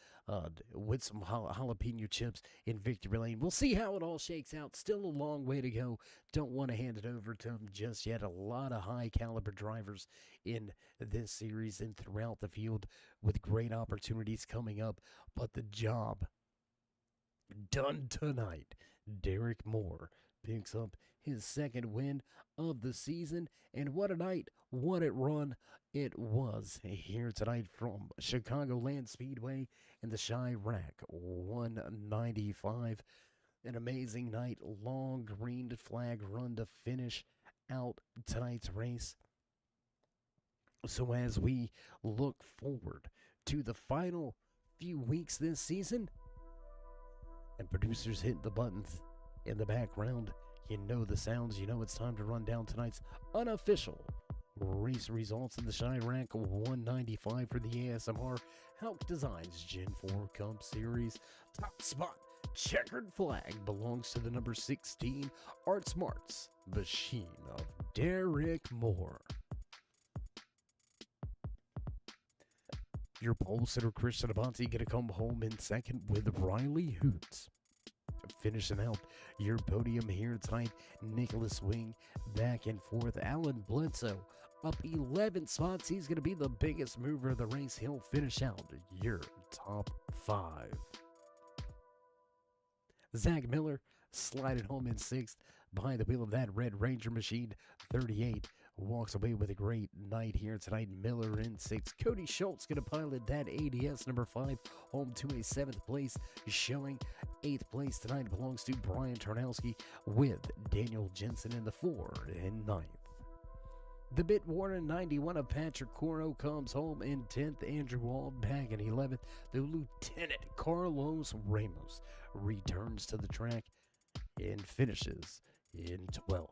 with some jalapeno chips in victory lane. We'll see how it all shakes out. Still a long way to go. Don't want to hand it over to them just yet. A lot of high caliber drivers in this series and throughout the field with great opportunities coming up. But the job done tonight. Derek Moore picks up his second win of the season. And what a night, what a run it was here tonight from Chicagoland Speedway in the Chirac 195. An amazing night, long green flag run to finish out tonight's race. So as we look forward to the final few weeks this season, and producers hit the buttons in the background, you know the sounds, you know it's time to run down tonight's unofficial race results in the Chirac 195 for the ASMR Hauck Designs Gen 4 Cup Series. Top spot, checkered flag, belongs to the number 16 Art Smarts machine of Derek Moore. Your pole sitter Christian Avanti gonna come home in second with Riley Hoots. Finishing out your podium here tonight, Nicholas Wing back and forth. Alan Bledsoe up 11 spots. He's going to be the biggest mover of the race. He'll finish out your top 5. Zach Miller sliding home in 6th behind the wheel of that Red Ranger machine. 38 walks away with a great night here tonight. Miller in 6th. Cody Schultz going to pilot that ADS number 5 home to a 7th place showing. 8th place tonight belongs to Brian Tarnowski with Daniel Jensen in the 4 and 9th. The Bit Warren 91 of Patrick Coro comes home in 10th. Andrew Wald back in 11th. The Lieutenant Carlos Ramos returns to the track and finishes in 12th.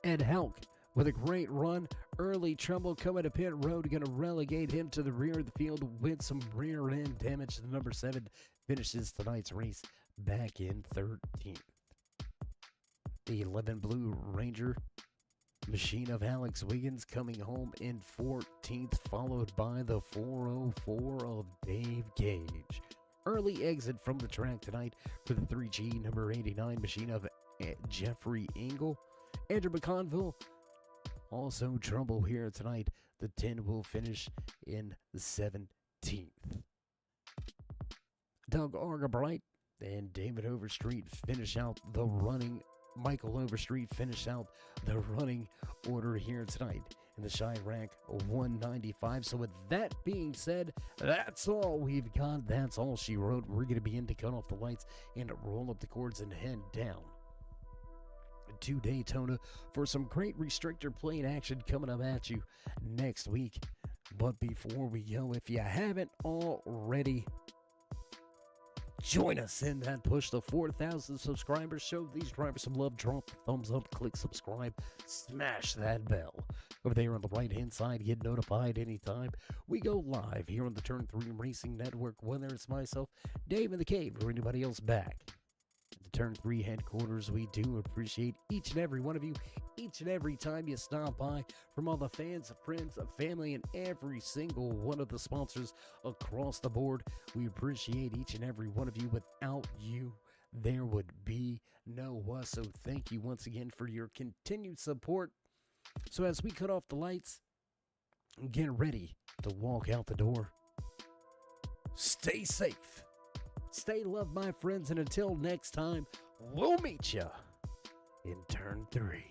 Ed Hauck with a great run. Early trouble coming to pit road, going to relegate him to the rear of the field with some rear end damage. The number 7 finishes tonight's race back in 13th. The 11 Blue Ranger machine of Alex Wiggins coming home in 14th, followed by the 404 of Dave Gage. Early exit from the track tonight for the 3G number 89 machine of Jeffrey Engel. Andrew McConville also trouble here tonight. The 10 will finish in the 17th. Doug Argabright and David Overstreet finish out the running. Michael Overstreet finish out the running order here tonight in the Chirac 195. So with that being said, that's all we've got. That's all she wrote. We're going to begin to cut off the lights and roll up the cords and head down to Daytona for some great restrictor plate action coming up at you next week. But before we go, if you haven't already, join us in that push to 4,000 subscribers. Show these drivers some love. Drop the thumbs up, click subscribe, smash that bell. Over there on the right-hand side, get notified anytime we go live here on the Turn 3 Racing Network, whether it's myself, Dave in the Cave, or anybody else back at the Turn 3 headquarters. We do appreciate each and every one of you, each and every time you stop by, from all the fans, friends, family, and every single one of the sponsors across the board. We appreciate each and every one of you. Without you, there would be no us. So thank you once again for your continued support. So as we cut off the lights, get ready to walk out the door. Stay safe. Stay loved, my friends, and until next time, we'll meet ya in Turn 3.